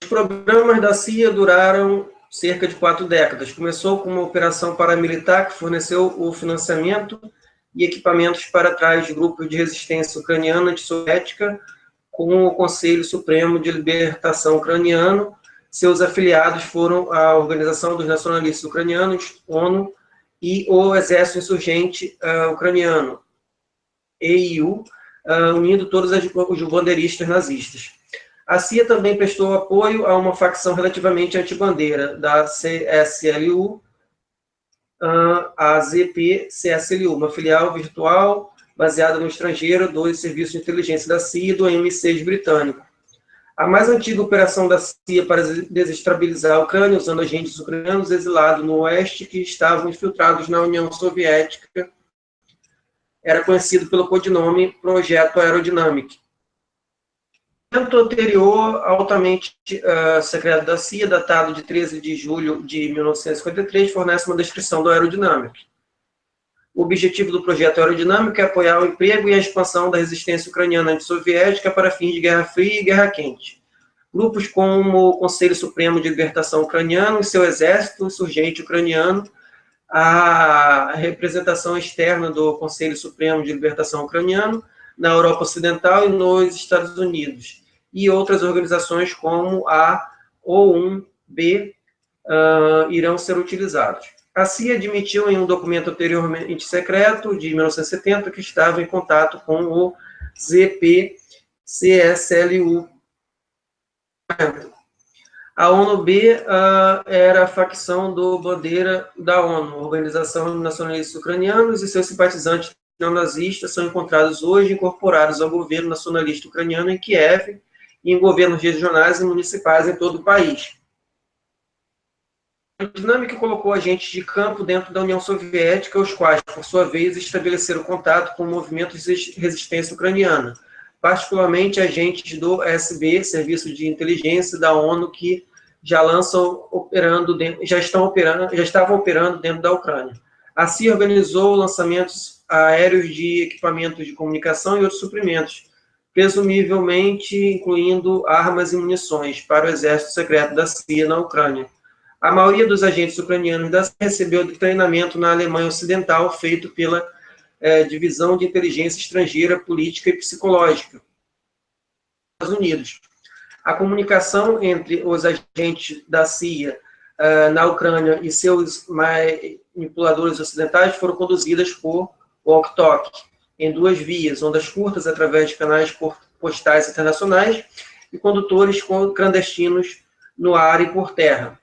Speaker 1: Os programas da CIA duraram cerca de 4 décadas. Começou com uma operação paramilitar que forneceu o financiamento e equipamentos para trás de grupos de resistência ucraniana antissoviética, com o Conselho Supremo de Libertação Ucraniano. Seus afiliados foram a Organização dos Nacionalistas Ucranianos, ONU, e o Exército Insurgente Ucraniano, EIU, unindo todos os bandeiristas nazistas. A CIA também prestou apoio a uma facção relativamente antibandeira da CSLU, a ZP-CSLU, uma filial virtual baseada no estrangeiro dos serviços de inteligência da CIA e do MI6 britânico. A mais antiga operação da CIA para desestabilizar a Ucrânia, usando agentes ucranianos exilados no Oeste que estavam infiltrados na União Soviética, era conhecido pelo codinome Projeto Aerodynamic. O documento anterior, altamente secreto da CIA, datado de 13 de julho de 1953, fornece uma descrição do Aerodynamic. O objetivo do projeto aerodinâmico é apoiar o emprego e a expansão da resistência ucraniana antissoviética para fins de Guerra Fria e Guerra Quente. Grupos como o Conselho Supremo de Libertação Ucraniano e seu exército insurgente ucraniano, a representação externa do Conselho Supremo de Libertação Ucraniano na Europa Ocidental e nos Estados Unidos, e outras organizações como a O1B irão ser utilizados. A CIA admitiu em um documento anteriormente secreto, de 1970, que estava em contato com o ZP-CSLU. A ONU-B era a facção do bandeira da ONU, Organização de Nacionalistas Ucranianos, e seus simpatizantes neonazistas são encontrados hoje incorporados ao governo nacionalista ucraniano em Kiev e em governos regionais e municipais em todo o país. A dinâmica colocou agentes de campo dentro da União Soviética, os quais, por sua vez, estabeleceram contato com movimentos de resistência ucraniana, particularmente agentes do SB, Serviço de Inteligência da ONU, que já estavam operando dentro da Ucrânia. A CIA organizou lançamentos aéreos de equipamentos de comunicação e outros suprimentos, presumivelmente incluindo armas e munições, para o exército secreto da CIA na Ucrânia. A maioria dos agentes ucranianos da CIA recebeu treinamento na Alemanha Ocidental, feito pela Divisão de Inteligência Estrangeira, Política e Psicológica, dos Estados Unidos. A comunicação entre os agentes da CIA na Ucrânia e seus manipuladores ocidentais foram conduzidas por walkie-talkie, em duas vias, ondas curtas através de canais postais internacionais e condutores clandestinos no ar e por terra.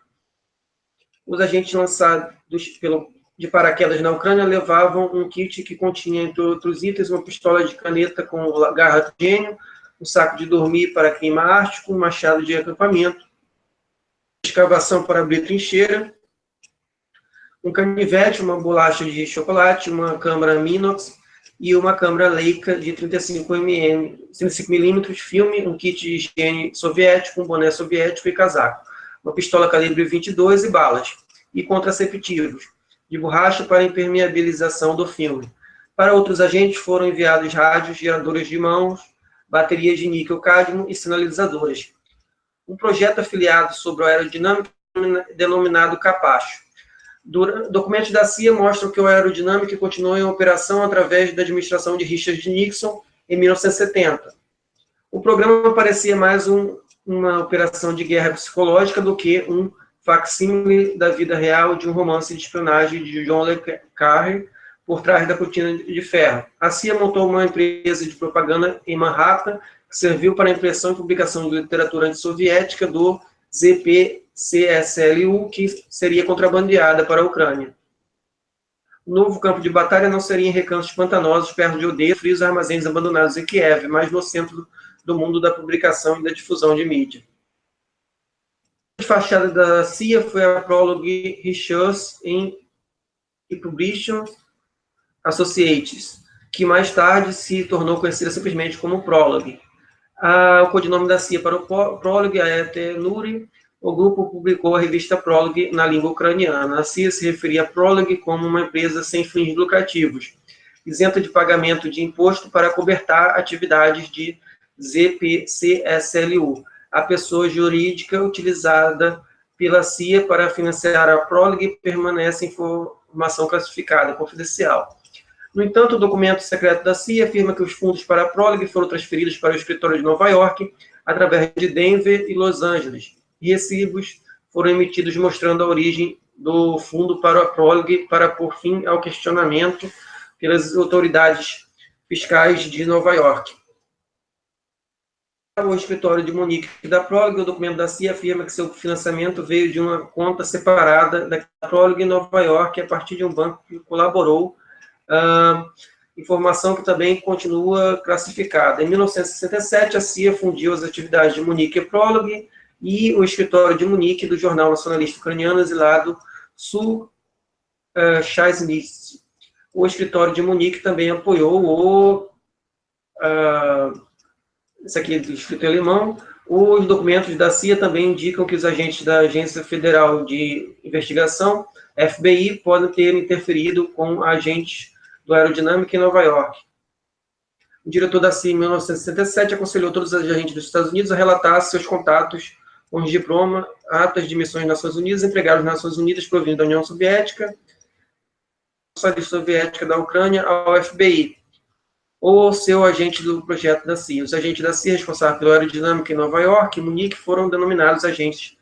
Speaker 1: Os agentes lançados de paraquedas na Ucrânia levavam um kit que continha, entre outros itens, uma pistola de caneta com garra de gênio, um saco de dormir para clima ártico, um machado de acampamento, escavação para abrir trincheira, um canivete, uma bolacha de chocolate, uma câmara Minox e uma câmara Leica de 35 mm, filme, um kit de higiene soviético, um boné soviético e casaco, uma pistola calibre 22 e balas, e contraceptivos, de borracha para impermeabilização do filme. Para outros agentes foram enviados rádios, geradores de mãos, baterias de níquel-cádmio e sinalizadoras. Um projeto afiliado sobre a aerodinâmica denominado Capacho. Documentos da CIA mostram que a aerodinâmica continuou em operação através da administração de Richard Nixon em 1970. O programa parecia mais uma operação de guerra psicológica do que um facsímile da vida real de um romance de espionagem de John le Carré por trás da cortina de ferro. A CIA montou uma empresa de propaganda em Manhattan que serviu para a impressão e publicação de literatura antissoviética do ZPCSLU, que seria contrabandeada para a Ucrânia. O novo campo de batalha não seria em recantos pantanosos perto de Odessa, frios armazéns abandonados em Kiev, mas no centro do mundo da publicação e da difusão de mídia. A fachada da CIA foi a Prolog Research and Publishing Associates, que mais tarde se tornou conhecida simplesmente como Prolog. O codinome da CIA para o Prolog é Tenuri. O grupo publicou a revista Prolog na língua ucraniana. A CIA se referia a Prolog como uma empresa sem fins lucrativos, isenta de pagamento de imposto para cobertar atividades de ZPCSLU, a pessoa jurídica utilizada pela CIA para financiar a Prolog permanece em informação classificada, confidencial. No entanto, o documento secreto da CIA afirma que os fundos para a Prolog foram transferidos para o escritório de Nova York através de Denver e Los Angeles, e recibos foram emitidos mostrando a origem do fundo para a Prolog para pôr fim ao questionamento pelas autoridades fiscais de Nova York. O escritório de Munique da Prolog, o documento da CIA afirma que seu financiamento veio de uma conta separada da Prolog em Nova York a partir de um banco que colaborou, informação que também continua classificada. Em 1967, a CIA fundiu as atividades de Munique e Prolog e o escritório de Munique do Jornal Nacionalista Ucraniano exilado Suchaznist. O escritório de Munique também apoiou esse aqui é do escrito em alemão. Os documentos da CIA também indicam que os agentes da Agência Federal de Investigação, FBI, podem ter interferido com agentes do Aerodinâmica em Nova York. O diretor da CIA, em 1967, aconselhou todos os agentes dos Estados Unidos a relatar seus contatos com os diplomas, atas de missões das Nações Unidas, empregados nas Nações Unidas provindos da União Soviética, Soviética da Ucrânia, ao FBI, ou seu agente do projeto da CIA. Os agentes da CIA responsáveis pela aerodinâmica em Nova York e Munique foram denominados agentes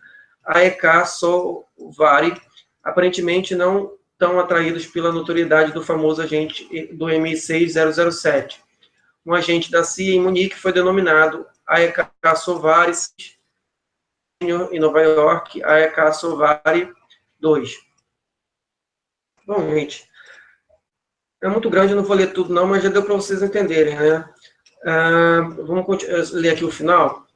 Speaker 1: AEK Sovari, aparentemente não tão atraídos pela notoriedade do famoso agente do MI6-007. Um agente da CIA em Munique foi denominado AEK Sovari, em Nova York, a EK Sovari 2. Bom, gente, é muito grande, eu não vou ler tudo não, mas já deu para vocês entenderem, né? Vamos ler aqui o final.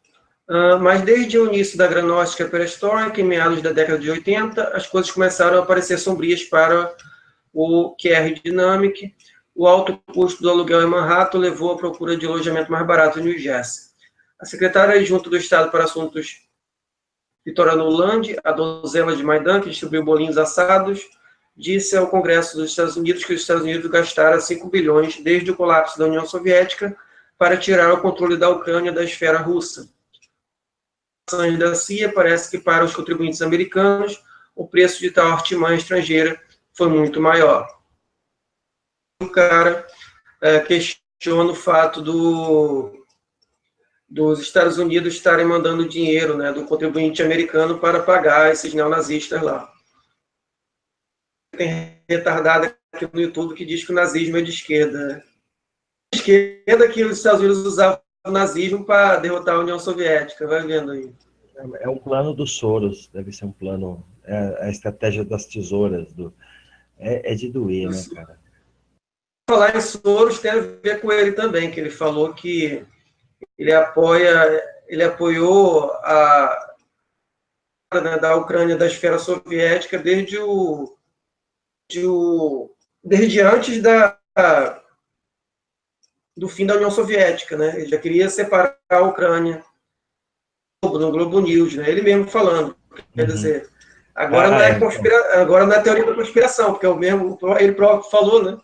Speaker 1: Mas desde o início da granóstica perestroika, em meados da década de 80, as coisas começaram a parecer sombrias para o QR Dynamic. O alto custo do aluguel em Manhattan levou à procura de alojamento mais barato em New Jersey. A secretária adjunta do Estado para Assuntos, Victoria Nuland, a donzela de Maidan, que distribuiu bolinhos assados, disse ao Congresso dos Estados Unidos que os Estados Unidos gastaram 5 bilhões desde o colapso da União Soviética para tirar o controle da Ucrânia da esfera russa. Da CIA, parece que para os contribuintes americanos, o preço de tal artimanha estrangeira foi muito maior. O cara questiona o fato dos Estados Unidos estarem mandando dinheiro, né, do contribuinte americano para pagar esses neonazistas lá. Tem retardado aqui no YouTube que diz que o nazismo é de esquerda. Né? De esquerda que os Estados Unidos usavam o nazismo para derrotar a União Soviética. Vai vendo aí.
Speaker 2: É um plano dos Soros, deve ser um plano, a estratégia das tesouras, é de doer, né, cara?
Speaker 1: Falar em Soros tem a ver com ele também, que ele falou que ele apoiou a da Ucrânia da esfera soviética desde antes do fim da União Soviética, né? Ele já queria separar a Ucrânia no Globo News, né? Ele mesmo falando. Quer dizer, agora agora não é teoria da conspiração, porque ele próprio falou, né?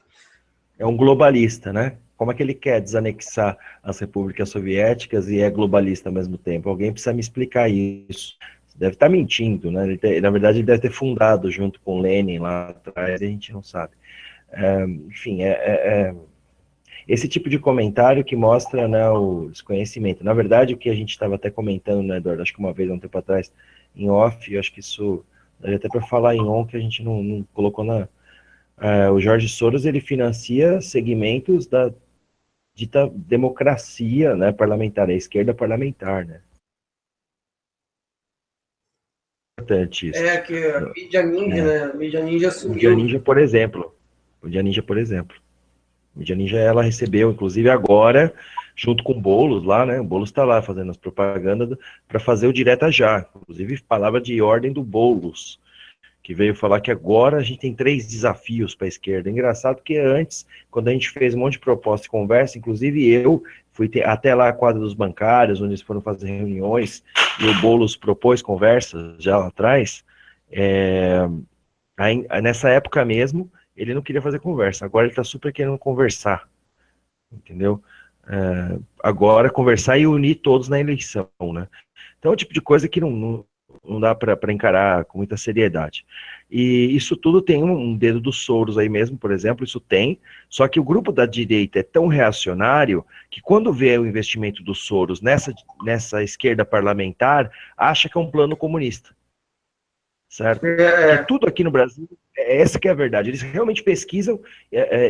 Speaker 2: É um globalista, né? Como é que ele quer desanexar as repúblicas soviéticas e é globalista ao mesmo tempo? Alguém precisa me explicar isso. Você deve estar mentindo, né? Na verdade, ele deve ter fundado junto com Lenin lá atrás, a gente não sabe. Enfim, esse tipo de comentário que mostra, né, o desconhecimento. Na verdade, o que a gente estava até comentando, né, Eduardo, acho que uma vez, há um tempo atrás, em off, eu acho que isso, até para falar em on, que a gente não colocou o Jorge Soros, ele financia segmentos da dita democracia, né, parlamentar, a esquerda parlamentar, né. Importante isso.
Speaker 1: Que a mídia ninja, né, a mídia ninja sumiu.
Speaker 2: Mídia ninja, por exemplo. Mídia ninja, ela recebeu, inclusive agora, junto com o Boulos lá, né? O Boulos está lá fazendo as propagandas para fazer o Direta Já. Inclusive, palavra de ordem do Boulos, que veio falar que agora a gente tem 3 desafios para a esquerda. Engraçado que antes, quando a gente fez um monte de proposta e conversa, inclusive eu fui até lá a quadra dos bancários, onde eles foram fazer reuniões, e o Boulos propôs conversas já lá atrás, nessa época mesmo, ele não queria fazer conversa, agora ele está super querendo conversar, entendeu? Agora conversar e unir todos na eleição, né? Então é o tipo de coisa que não dá para encarar com muita seriedade. E isso tudo tem um dedo dos Soros aí mesmo, por exemplo, isso tem, só que o grupo da direita é tão reacionário que quando vê o investimento dos Soros nessa esquerda parlamentar, acha que é um plano comunista. Certo? Porque tudo aqui no Brasil, essa que é a verdade, eles realmente pesquisam,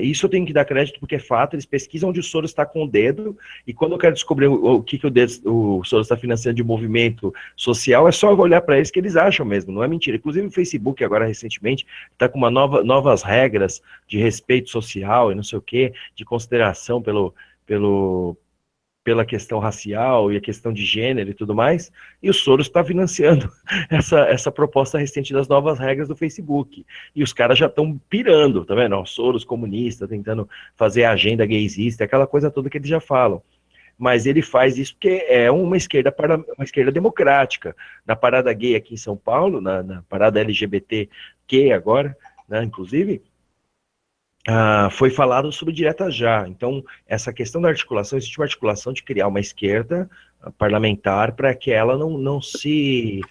Speaker 2: isso eu tenho que dar crédito porque é fato, eles pesquisam onde o Soros está com o dedo, e quando eu quero descobrir o que o Soros está financiando de movimento social, é só olhar para eles que eles acham mesmo, não é mentira. Inclusive o Facebook agora recentemente está com novas regras de respeito social e não sei o que, de consideração pela questão racial e a questão de gênero e tudo mais, e o Soros está financiando essa proposta recente das novas regras do Facebook. E os caras já estão pirando, tá vendo? O Soros comunista, tentando fazer a agenda gaysista, aquela coisa toda que eles já falam. Mas ele faz isso porque é uma esquerda democrática. Na parada gay aqui em São Paulo, na parada LGBTQ agora, né, inclusive, foi falado sobre Direta Já. Então, essa questão da articulação, existe uma articulação de criar uma esquerda parlamentar para que ela não se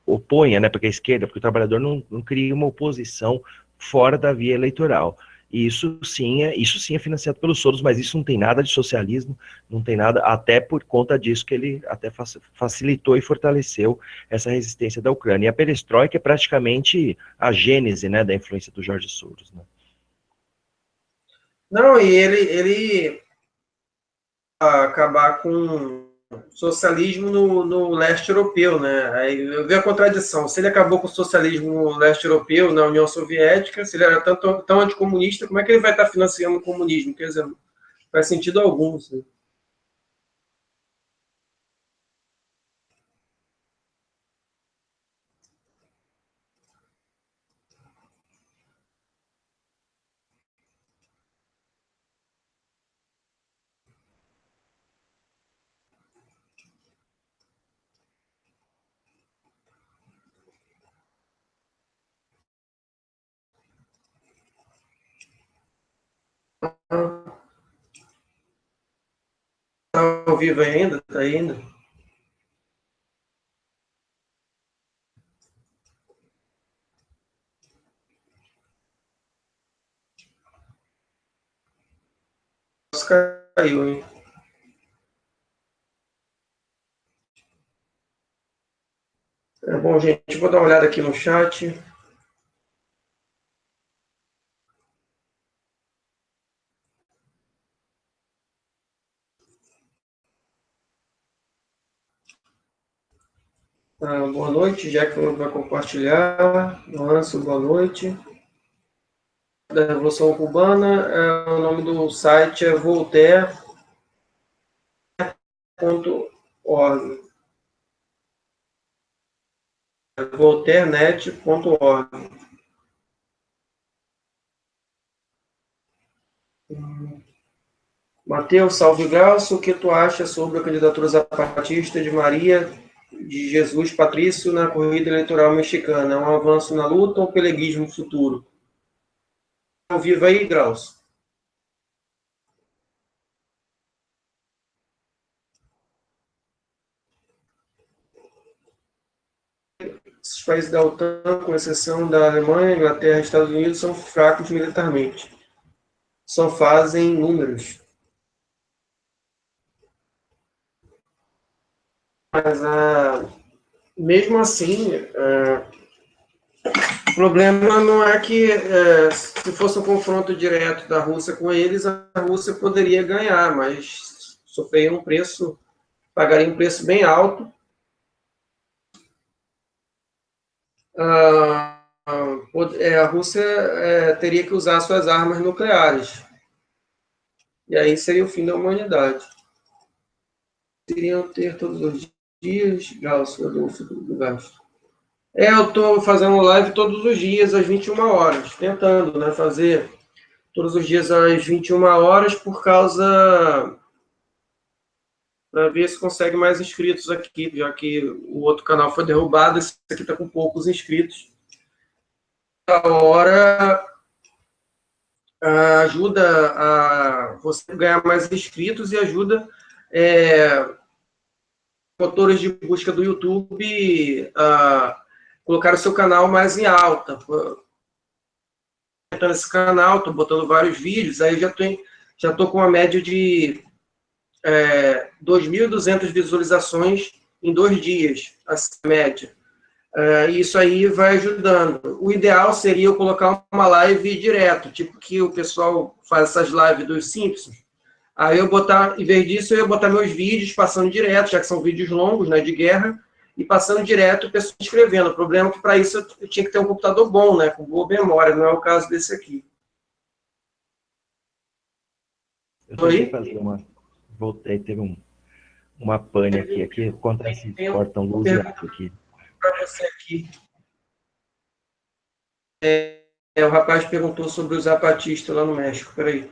Speaker 2: oponha, né, porque a esquerda, porque o trabalhador não cria uma oposição fora da via eleitoral. E isso sim é financiado pelos Soros, mas isso não tem nada de socialismo, não tem nada, até por conta disso que ele até facilitou e fortaleceu essa resistência da Ucrânia. E a perestroika é praticamente a gênese, né, da influência do Jorge Soros, né.
Speaker 1: Não, e ele acabar com socialismo no leste europeu, né? Aí eu vi a contradição. Se ele acabou com o socialismo no leste europeu, na União Soviética, se ele era tão anticomunista, como é que ele vai estar financiando o comunismo? Quer dizer, não faz sentido algum. Assim. Está ao vivo ainda? Está ainda? Caiu, hein? Bom, gente, vou dar uma olhada aqui no chat. Boa noite, Jack vai compartilhar. Nossa, boa noite. Da Revolução Cubana, o nome do site é voltaire.org. voltairenet.org. Mateus, salve Galso, o que tu acha sobre a candidatura zapatista de Maria de Jesus Patrício na corrida eleitoral mexicana? É um avanço na luta ou peleguismo futuro? Ao vivo aí, Graus? Esses países da OTAN, com exceção da Alemanha, Inglaterra e Estados Unidos, são fracos militarmente. Só fazem números. Mas, mesmo assim, o problema não é que, se fosse um confronto direto da Rússia com eles, a Rússia poderia ganhar, mas sofreria um preço, pagaria um preço bem alto. A Rússia teria que usar suas armas nucleares. E aí seria o fim da humanidade. Iriam ter todos os dias, Gauss, Adolfo do Gasto. Eu estou fazendo live todos os dias às 21 horas, tentando, né, fazer todos os dias às 21 horas por causa para ver se consegue mais inscritos aqui, já que o outro canal foi derrubado, esse aqui está com poucos inscritos. A hora ajuda a você ganhar mais inscritos e ajuda motores de busca do YouTube a colocar o seu canal mais em alta. Esse canal, estou botando vários vídeos, aí já estou com uma média de 2.200 visualizações em 2 dias, a média. Isso aí vai ajudando. O ideal seria eu colocar uma live direto, tipo que o pessoal faz essas lives dos Simpsons. Aí eu botar, em vez disso, eu ia botar meus vídeos passando direto, já que são vídeos longos, né, de guerra, e passando direto, o pessoal escrevendo. O problema é que para isso eu tinha que ter um computador bom, né, com boa memória, não é o caso desse aqui.
Speaker 2: Eu tentei fazer voltei, teve uma pane aqui. Aqui acontece, cortam luz e água aqui.
Speaker 1: Para você aqui. O rapaz perguntou sobre o zapatista lá no México. Peraí.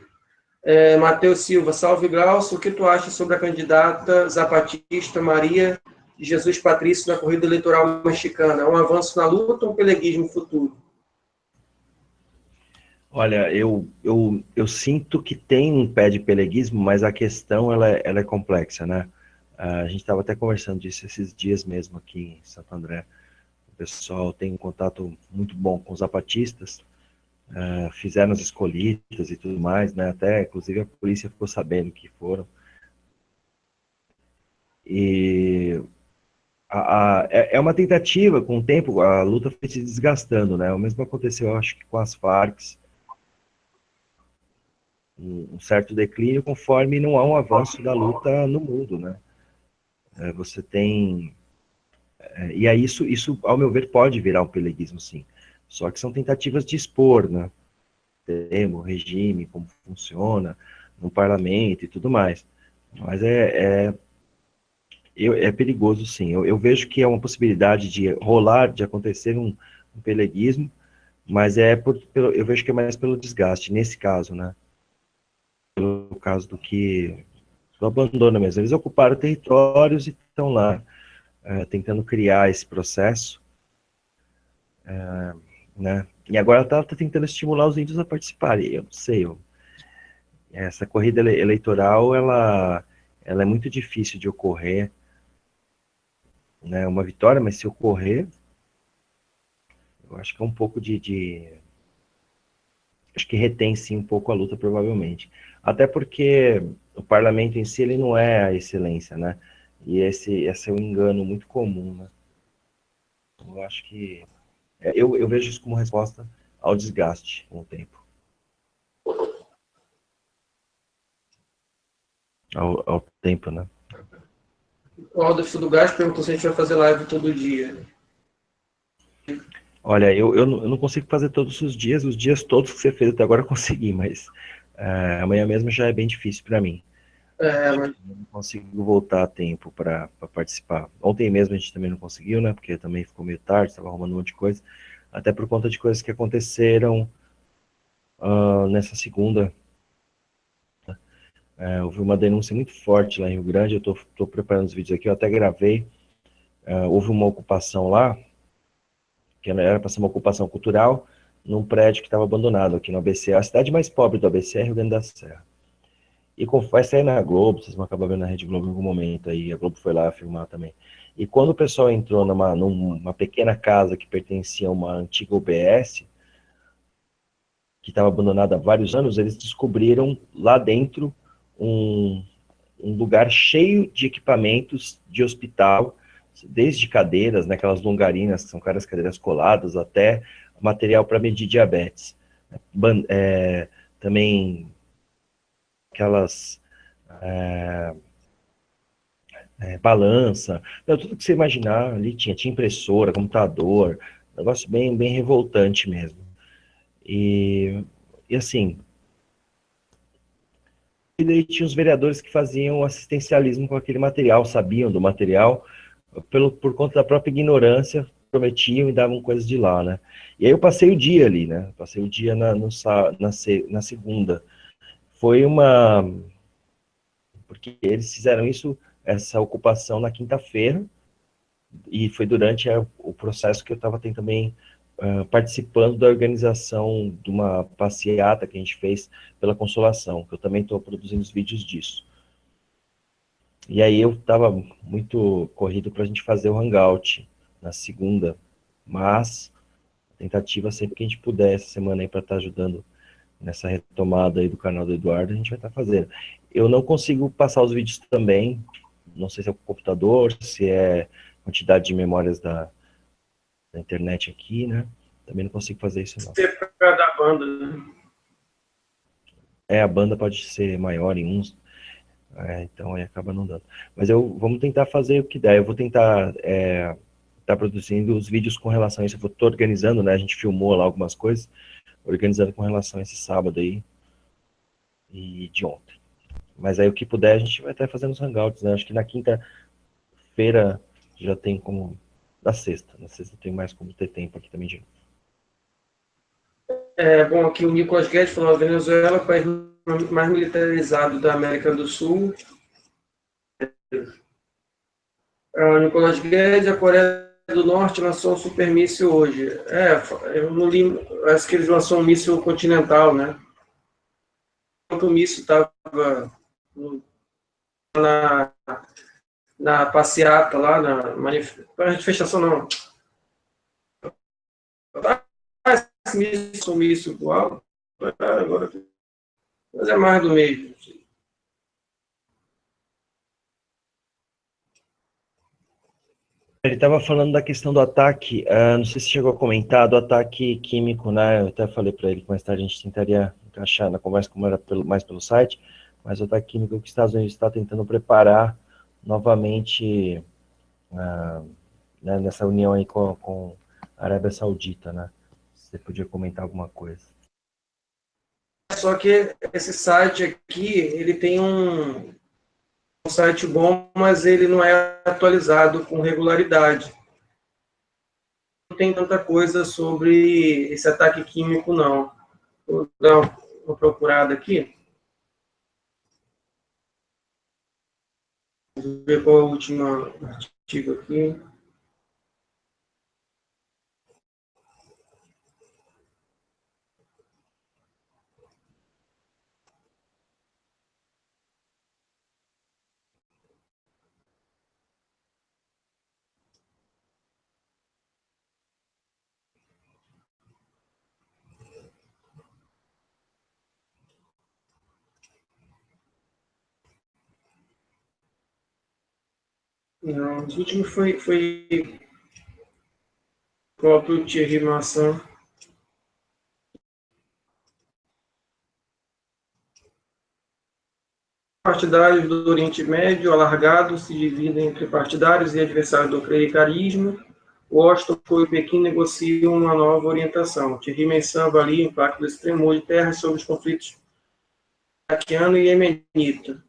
Speaker 1: Matheus Silva, salve Glaucio, o que tu acha sobre a candidata zapatista Maria de Jesus Patrício na corrida eleitoral mexicana? É um avanço na luta ou um peleguismo futuro?
Speaker 2: Olha, eu sinto que tem um pé de peleguismo, mas a questão ela é complexa, né? A gente estava até conversando disso esses dias mesmo aqui em Santo André. O pessoal tem um contato muito bom com os zapatistas, fizeram as escolhidas e tudo mais, né? Até, inclusive, a polícia ficou sabendo que foram. E é uma tentativa, com o tempo, a luta foi se desgastando, né? O mesmo aconteceu, eu acho que com as Farc, um certo declínio conforme não há um avanço da luta no mundo, né? Você tem... e aí isso, ao meu ver, pode virar um peleguismo, sim. Só que são tentativas de expor, né? O regime, como funciona, no parlamento e tudo mais. Mas é perigoso, sim. Eu vejo que é uma possibilidade de rolar, de acontecer um peleguismo, mas eu vejo que é mais pelo desgaste, nesse caso, né? Pelo caso do abandono mesmo. Eles ocuparam territórios e estão lá tentando criar esse processo, né? E agora está tentando estimular os índios a participarem. Eu não sei, essa corrida eleitoral, ela é muito difícil de ocorrer, né? Uma vitória, mas se ocorrer, eu acho que é um pouco acho que retém sim um pouco a luta, provavelmente. Até porque o parlamento em si, ele não é a excelência, né? E esse é um engano muito comum, né? Eu acho que... eu vejo isso como resposta ao desgaste com o tempo. Ao tempo, né?
Speaker 1: O Aldolfo do Gás perguntou se a gente vai fazer live todo dia.
Speaker 2: Olha, eu não consigo fazer todos os dias todos que você fez até agora eu consegui, mas amanhã mesmo já é bem difícil para mim.
Speaker 1: Mas...
Speaker 2: Eu não consigo voltar a tempo para participar. Ontem mesmo a gente também não conseguiu, né? Porque também ficou meio tarde, estava arrumando um monte de coisa, até por conta de coisas que aconteceram nessa segunda. Houve uma denúncia muito forte lá em Rio Grande, eu estou preparando os vídeos aqui, eu até gravei. Houve uma ocupação lá, que era para ser uma ocupação cultural, num prédio que estava abandonado aqui no ABC, a cidade mais pobre do ABC é Rio Grande da Serra. E vai sair na Globo, vocês vão acabar vendo na Rede Globo em algum momento aí, a Globo foi lá filmar também. E quando o pessoal entrou numa pequena casa que pertencia a uma antiga UBS, que estava abandonada há vários anos, eles descobriram lá dentro um lugar cheio de equipamentos de hospital, desde cadeiras, né, aquelas longarinas, que são aquelas cadeiras coladas, até material para medir diabetes. Também aquelas balança, tudo que você imaginar ali tinha impressora, computador, negócio bem, bem revoltante mesmo. E assim, e daí tinha os vereadores que faziam assistencialismo com aquele material, sabiam do material, por conta da própria ignorância, prometiam e davam coisas de lá, né? E aí eu passei o dia ali, né? Passei o dia na segunda. Foi porque eles fizeram essa ocupação na quinta-feira, e foi durante o processo que eu estava também participando da organização de uma passeata que a gente fez pela Consolação, que eu também estou produzindo os vídeos disso. E aí eu estava muito corrido para a gente fazer o hangout na segunda, mas a tentativa sempre que a gente puder essa semana aí para estar ajudando nessa retomada aí do canal do Eduardo, a gente vai estar fazendo. Eu não consigo passar os vídeos também, não sei se é o computador, se é quantidade de memórias da internet aqui, né? Também não consigo fazer isso não.
Speaker 1: Sempre da banda, né?
Speaker 2: A banda pode ser maior em uns, então aí acaba não dando. Mas vamos tentar fazer o que der. Eu vou tentar tá produzindo os vídeos com relação a isso. Eu estou organizando, né? A gente filmou lá algumas coisas, organizando com relação a esse sábado aí e de ontem. Mas aí o que puder a gente vai estar fazendo os hangouts, né? Acho que na quinta-feira já tem como... Na sexta tem mais como ter tempo aqui também de novo.
Speaker 1: Bom, aqui o Nicolas Guedes falou: a Venezuela é o país mais militarizado da América do Sul. O Nicolas Guedes, a Coreia do Norte lançou um super míssil hoje. Eu não li, acho que eles lançou um míssil continental, né? O míssil estava na passeata lá, na manifestação, não. Esse míssil igual. Agora, mas é mais do mesmo.
Speaker 2: Ele estava falando da questão do ataque, não sei se chegou a comentar, do ataque químico, né? Eu até falei para ele que mais tarde a gente tentaria encaixar na conversa, como era mais pelo site, mas o ataque químico que os Estados Unidos está tentando preparar novamente né, nessa união aí com a Arábia Saudita, né? Você podia comentar alguma coisa?
Speaker 1: Só que esse site aqui, ele tem um site bom, mas ele não é atualizado com regularidade. Não tem tanta coisa sobre esse ataque químico, não. Vou dar uma procurada aqui. Vou ver qual é o último artigo aqui. Não, o último foi o próprio Thierry Masson. Partidários do Oriente Médio alargado se dividem entre partidários e adversários do clericarismo. Washington e Pequim negociam uma nova orientação. Thierry Meyssan avalia o impacto desse tremor de terra sobre os conflitos iraquiano e iemenita.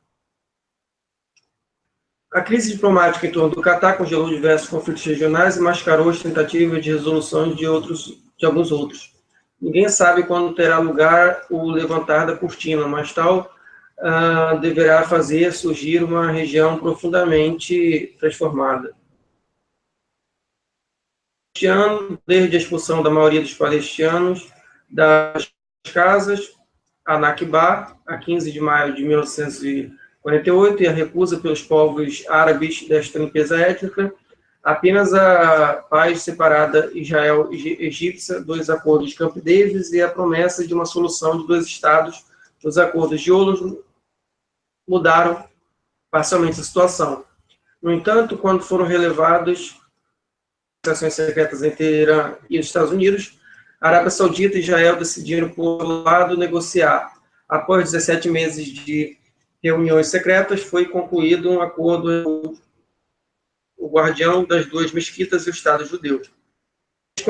Speaker 1: A crise diplomática em torno do Catar congelou diversos conflitos regionais e mascarou as tentativas de resolução de alguns outros. Ninguém sabe quando terá lugar o levantar da cortina, mas tal deverá fazer surgir uma região profundamente transformada. Este ano, desde a expulsão da maioria dos palestinos das casas, a Nakba, a 15 de maio de 1948, e a recusa pelos povos árabes desta limpeza étnica, apenas a paz separada Israel-egípcia, dois acordos de Camp David e a promessa de uma solução de dois estados nos acordos de Oslo mudaram parcialmente a situação. No entanto, quando foram relevadas ações secretas entre Irã e os Estados Unidos, a Arábia Saudita e Israel decidiram, por outro lado, negociar. Após 17 meses de reuniões secretas, foi concluído um acordo entre o guardião das duas mesquitas e o Estado judeu.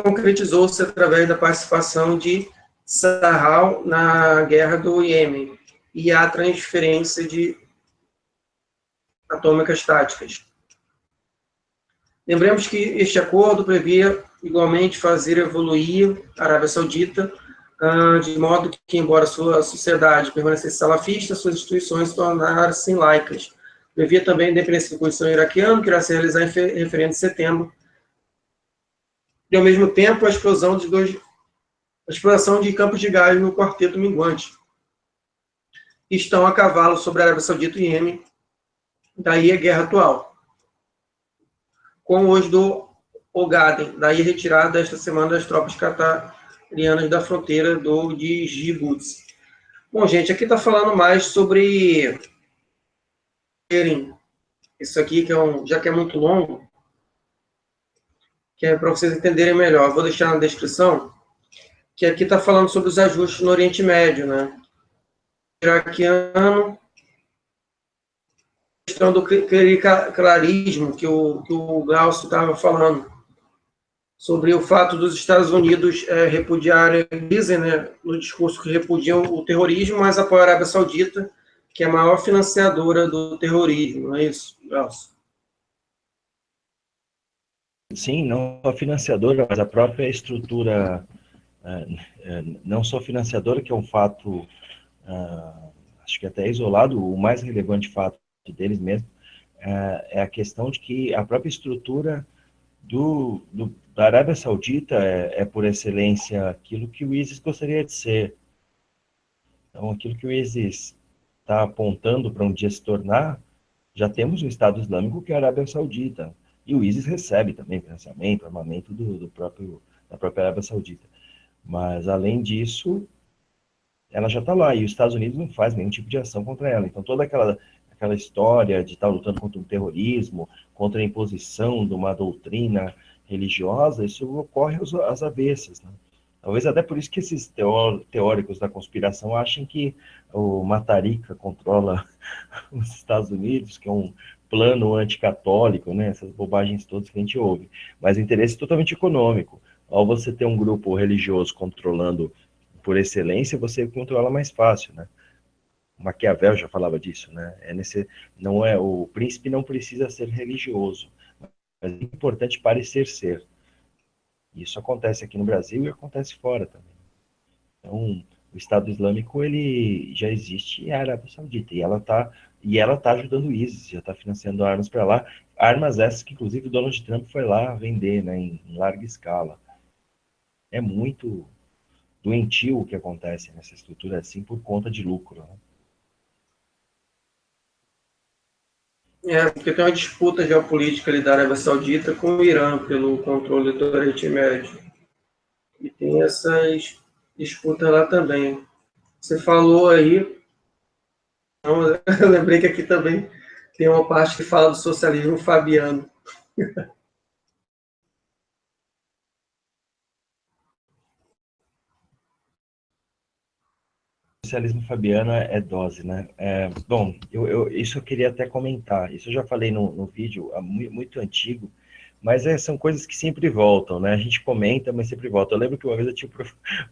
Speaker 1: Concretizou-se através da participação de Sahal na guerra do Iêmen e a transferência de atômicas táticas. Lembremos que este acordo previa igualmente fazer evoluir a Arábia Saudita de modo que, embora sua sociedade permanecesse salafista, suas instituições se tornassem laicas. Previa também a independência da Constituição iraquiana, que irá se realizar em referendo de setembro, e, ao mesmo tempo, a exploração de campos de gás no quarteto minguante, que estão a cavalo sobre a Arábia Saudita e Iêmen, daí a guerra atual. Com os do Ogaden, daí a retirada esta semana das tropas catarianas da fronteira de Djibouti. Bom, gente, aqui está falando mais sobre isso aqui, já que é muito longo, que é para vocês entenderem melhor. Vou deixar na descrição, que aqui está falando sobre os ajustes no Oriente Médio, né? Iraquiano, questão do clericalismo que o Glaucio estava falando, sobre o fato dos Estados Unidos repudiarem, dizem, né, no discurso que repudiam o terrorismo, mas apoiam a Arábia Saudita, que é a maior financiadora do terrorismo, não é isso, Glaucio?
Speaker 2: Sim, não só financiadora, mas a própria estrutura, não só financiadora, que é um fato, acho que até isolado, o mais relevante fato deles mesmo, é a questão de que a própria estrutura da Arábia Saudita é, por excelência, aquilo que o ISIS gostaria de ser. Então, aquilo que o ISIS está apontando para um dia se tornar, já temos um Estado Islâmico que é a Arábia Saudita. E o ISIS recebe também financiamento, armamento da própria Arábia Saudita. Mas, além disso, ela já está lá, e os Estados Unidos não faz nenhum tipo de ação contra ela. Então, toda aquela história de estar lutando contra o terrorismo, contra a imposição de uma doutrina religiosa, isso ocorre às avessas, né? Talvez até por isso que esses teóricos da conspiração achem que o Matarica controla os Estados Unidos, que é um plano anticatólico, né? Essas bobagens todas que a gente ouve. Mas o interesse é totalmente econômico. Ao você ter um grupo religioso controlando por excelência, você controla mais fácil, né? Maquiavel já falava disso, né? Não é, o príncipe não precisa ser religioso, mas é importante parecer ser. Isso acontece aqui no Brasil e acontece fora também. Então, o Estado Islâmico ele já existe em Arábia Saudita e ela tá ajudando o ISIS, já está financiando armas para lá, armas essas que inclusive o Donald Trump foi lá vender, né, em larga escala. É muito doentio o que acontece nessa estrutura assim por conta de lucro, né?
Speaker 1: Porque tem uma disputa geopolítica ali da Arábia Saudita com o Irã pelo controle do Oriente Médio. E tem essas disputas lá também. Você falou aí, então, eu lembrei que aqui também tem uma parte que fala do socialismo fabiano.
Speaker 2: O socialismo fabiano é dose, né? Bom, isso eu queria até comentar. Isso eu já falei no vídeo muito antigo, mas são coisas que sempre voltam, né? A gente comenta, mas sempre volta. Eu lembro que uma vez eu tinha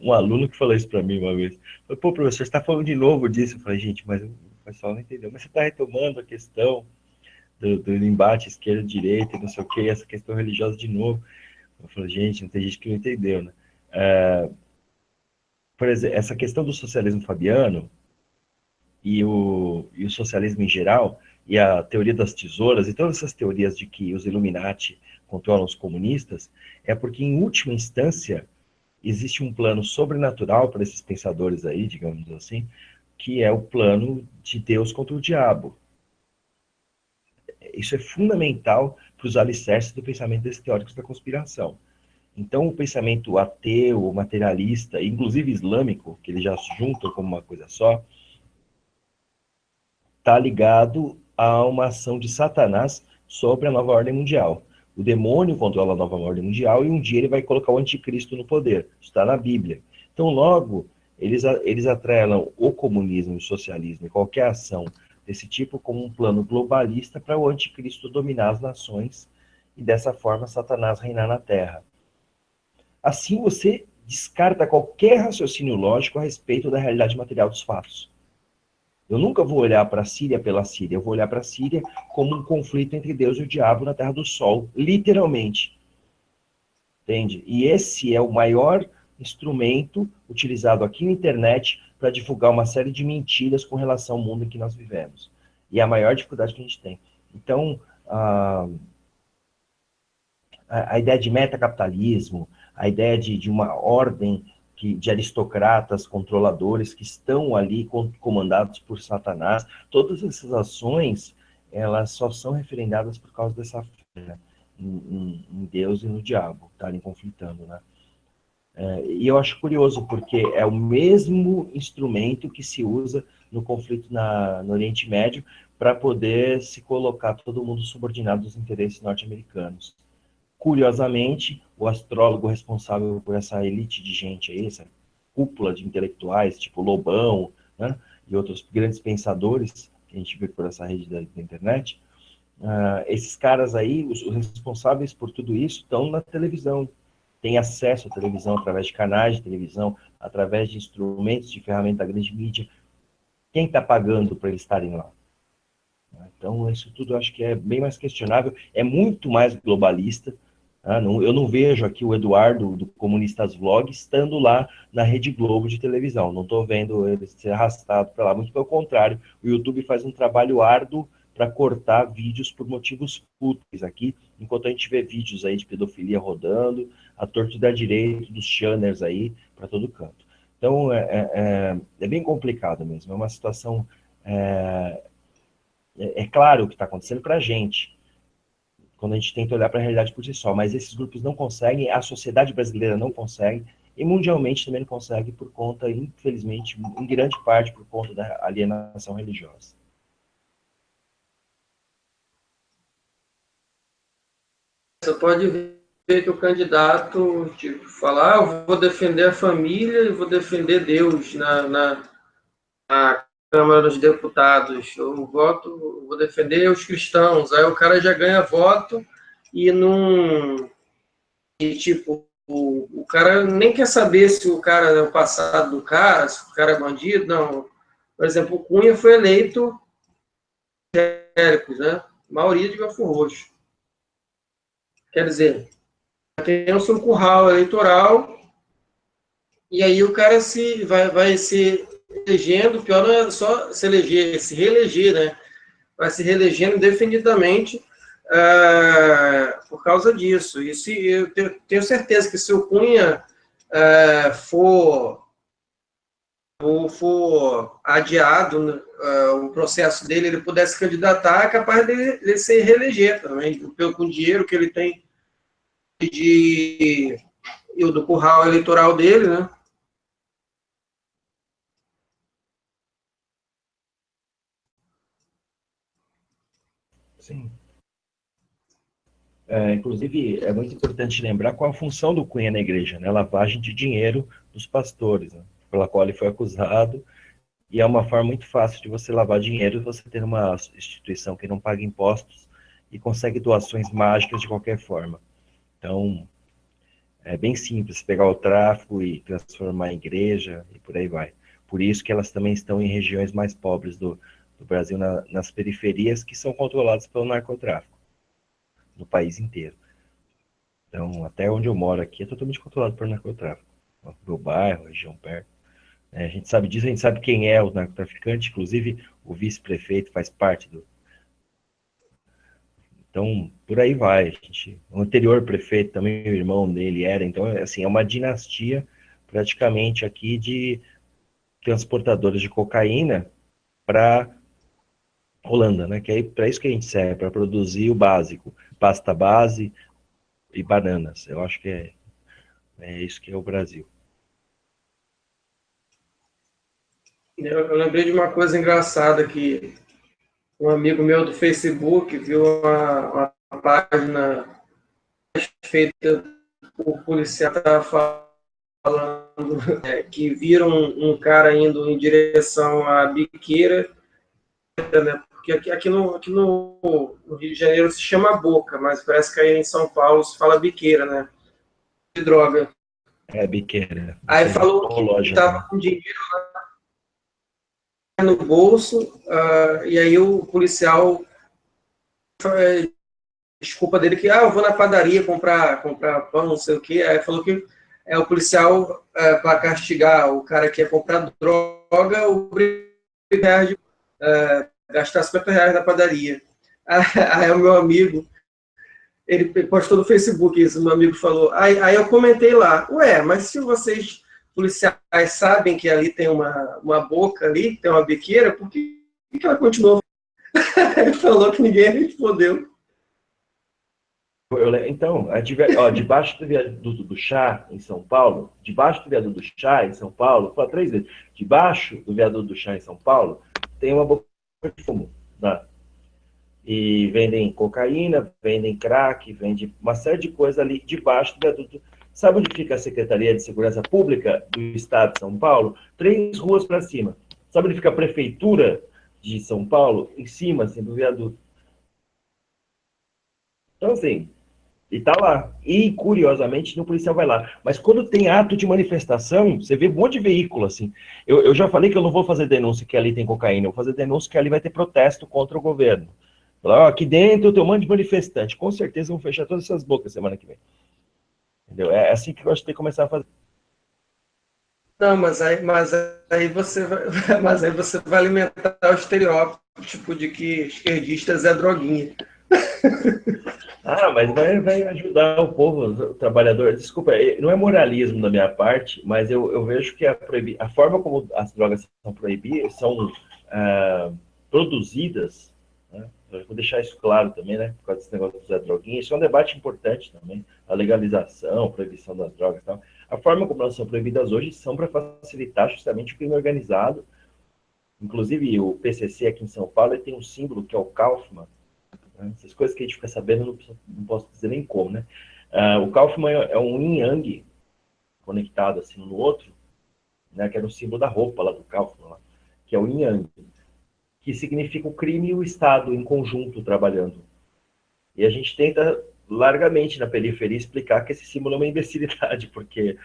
Speaker 2: um aluno que falou isso para mim uma vez. Falei, pô, professor, você está falando de novo disso? Eu falei, gente, mas o pessoal não entendeu. Mas você está retomando a questão do embate esquerda-direita e não sei o que, essa questão religiosa de novo. Eu falei, gente, não tem gente que não entendeu, né? Por exemplo, essa questão do socialismo fabiano e o socialismo em geral, e a teoria das tesouras, e todas essas teorias de que os Illuminati controlam os comunistas, é porque, em última instância, existe um plano sobrenatural para esses pensadores aí, digamos assim, que é o plano de Deus contra o diabo. Isso é fundamental para os alicerces do pensamento desses teóricos da conspiração. Então, o pensamento ateu, materialista, inclusive islâmico, que eles já juntam como uma coisa só, está ligado a uma ação de Satanás sobre a nova ordem mundial. O demônio controla a nova ordem mundial e um dia ele vai colocar o anticristo no poder. Isso está na Bíblia. Então, logo, eles atrelam o comunismo e o socialismo e qualquer ação desse tipo como um plano globalista para o anticristo dominar as nações e, dessa forma, Satanás reinar na Terra. Assim, você descarta qualquer raciocínio lógico a respeito da realidade material dos fatos. Eu nunca vou olhar para a Síria pela Síria, eu vou olhar para a Síria como um conflito entre Deus e o diabo na Terra do Sol, literalmente. Entende? E esse é o maior instrumento utilizado aqui na internet para divulgar uma série de mentiras com relação ao mundo em que nós vivemos. E é a maior dificuldade que a gente tem. Então, a ideia de metacapitalismo, a ideia de uma ordem de aristocratas controladores que estão ali comandados por Satanás, todas essas ações, elas só são referendadas por causa dessa fé em Deus e no diabo, estarem conflitando, né? E eu acho curioso, porque é o mesmo instrumento que se usa no conflito no Oriente Médio para poder se colocar todo mundo subordinado aos interesses norte-americanos. Curiosamente, o astrólogo responsável por essa elite de gente aí, essa cúpula de intelectuais, tipo Lobão, né, e outros grandes pensadores que a gente vê por essa rede da internet, esses caras aí, os responsáveis por tudo isso, estão na televisão, têm acesso à televisão através de canais de televisão, através de instrumentos de ferramenta da grande mídia. Quem está pagando para eles estarem lá? Então, isso tudo eu acho que é bem mais questionável, é muito mais globalista. Eu não vejo aqui o Eduardo, do Comunistas Vlog, estando lá na Rede Globo de televisão. Não estou vendo ele ser arrastado para lá. Muito pelo contrário, o YouTube faz um trabalho árduo para cortar vídeos por motivos fúteis aqui, enquanto a gente vê vídeos aí de pedofilia rodando, a torto da direita, dos channers aí, para todo canto. Então, é bem complicado mesmo. É uma situação... É claro o que está acontecendo para a gente, quando a gente tenta olhar para a realidade por si só, mas esses grupos não conseguem, a sociedade brasileira não consegue, e mundialmente também não consegue por conta, infelizmente, em grande parte por conta da alienação religiosa.
Speaker 1: Você pode ver que o candidato tipo, fala, eu vou defender a família e vou defender Deus na Câmara dos Deputados, eu vou defender os cristãos, aí o cara já ganha voto e não... E, tipo, o cara nem quer saber se o cara é o passado do cara, se o cara é bandido, não. Por exemplo, o Cunha foi eleito evangélicos, né? A maioria de Belford Roxo. Quer dizer, tem o seu curral eleitoral e aí o cara vai se elegendo, o pior não é só se eleger, é se reeleger, né? Vai se reelegendo indefinidamente por causa disso. E se, eu tenho certeza que se o Cunha for adiado, né, o processo dele, ele pudesse candidatar, é capaz de se reeleger também, com o dinheiro que ele tem do curral eleitoral dele, né?
Speaker 2: Sim. Inclusive, é muito importante lembrar qual a função do Cunha na igreja, né? Lavagem de dinheiro dos pastores, né? Pela qual ele foi acusado, e é uma forma muito fácil de você lavar dinheiro, você ter uma instituição que não paga impostos e consegue doações mágicas de qualquer forma. Então, é bem simples pegar o tráfico e transformar em igreja e por aí vai. Por isso que elas também estão em regiões mais pobres do Brasil, nas periferias, que são controladas pelo narcotráfico, no país inteiro. Então, até onde eu moro aqui é totalmente controlado por narcotráfico. Meu bairro, região perto. A gente sabe disso, a gente sabe quem é o narcotraficante, inclusive o vice-prefeito faz parte do. Então, por aí vai. O anterior prefeito também, o irmão dele era. Então, assim, é uma dinastia praticamente aqui de transportadores de cocaína para Holanda, né? Que é para isso que a gente serve, para produzir o básico, pasta base e bananas. Eu acho que é isso que é o Brasil.
Speaker 1: Eu lembrei de uma coisa engraçada que um amigo meu do Facebook viu uma página feita por policial, estava falando que viram um cara indo em direção à biqueira, né? Porque aqui no Rio de Janeiro se chama Boca, mas parece que aí em São Paulo se fala biqueira, né? De droga.
Speaker 2: É biqueira.
Speaker 1: Aí
Speaker 2: Você
Speaker 1: falou
Speaker 2: falou
Speaker 1: que
Speaker 2: loja
Speaker 1: estava
Speaker 2: também.
Speaker 1: com dinheiro no bolso, e aí o policial, desculpa dele que, eu vou na padaria comprar pão, não sei o quê. Aí falou que o policial, para castigar o cara que ia comprar droga, o obriga a gastar R$ 50 na padaria. Aí o meu amigo, ele postou no Facebook isso, meu amigo falou. Aí eu comentei lá, mas se vocês policiais sabem que ali tem uma boca ali, tem uma biqueira, por que ela continuou? Ele falou que ninguém respondeu.
Speaker 2: Então, debaixo do viaduto do Chá, em São Paulo, debaixo do viaduto do Chá, em São Paulo, fala 3 vezes, debaixo do viaduto do Chá, em São Paulo, tem uma boca de fumo, né? E vendem cocaína, vendem crack, vendem uma série de coisas ali debaixo do viaduto. Sabe onde fica a Secretaria de Segurança Pública do Estado de São Paulo? 3 ruas para cima. Sabe onde fica a Prefeitura de São Paulo? Em cima, assim, do viaduto. Então, assim, e tá lá. E, curiosamente, o policial vai lá. Mas quando tem ato de manifestação, você vê um monte de veículo, assim. Eu já falei que eu não vou fazer denúncia que ali tem cocaína, eu vou fazer denúncia que ali vai ter protesto contra o governo. Falar, aqui dentro tem um monte de manifestante. Com certeza vão fechar todas essas bocas semana que vem. Entendeu? É assim que eu acho que tem que começar a fazer.
Speaker 1: Não, mas aí você vai, mas aí você vai alimentar o estereótipo, tipo, de que esquerdistas é droguinha.
Speaker 2: Mas vai ajudar o povo, o trabalhador. Desculpa, não é moralismo da minha parte, mas eu vejo que a forma como as drogas são proibidas, são produzidas, né? Eu vou deixar isso claro também, né? Por causa desse negócio do Zé Droguinha. Isso é um debate importante também. A legalização, a proibição das drogas e tal. A forma como elas são proibidas hoje são para facilitar justamente o crime organizado. Inclusive, o PCC aqui em São Paulo tem um símbolo que é o Kaufmann. Né? Essas coisas que a gente fica sabendo, não posso dizer nem como, né? O Kaufmann é um yin-yang conectado assim um no outro, né? Que era o símbolo da roupa lá do Kaufmann, lá, que é o Yin Yang, que significa o crime e o Estado em conjunto trabalhando. E a gente tenta largamente na periferia explicar que esse símbolo é uma imbecilidade, porque,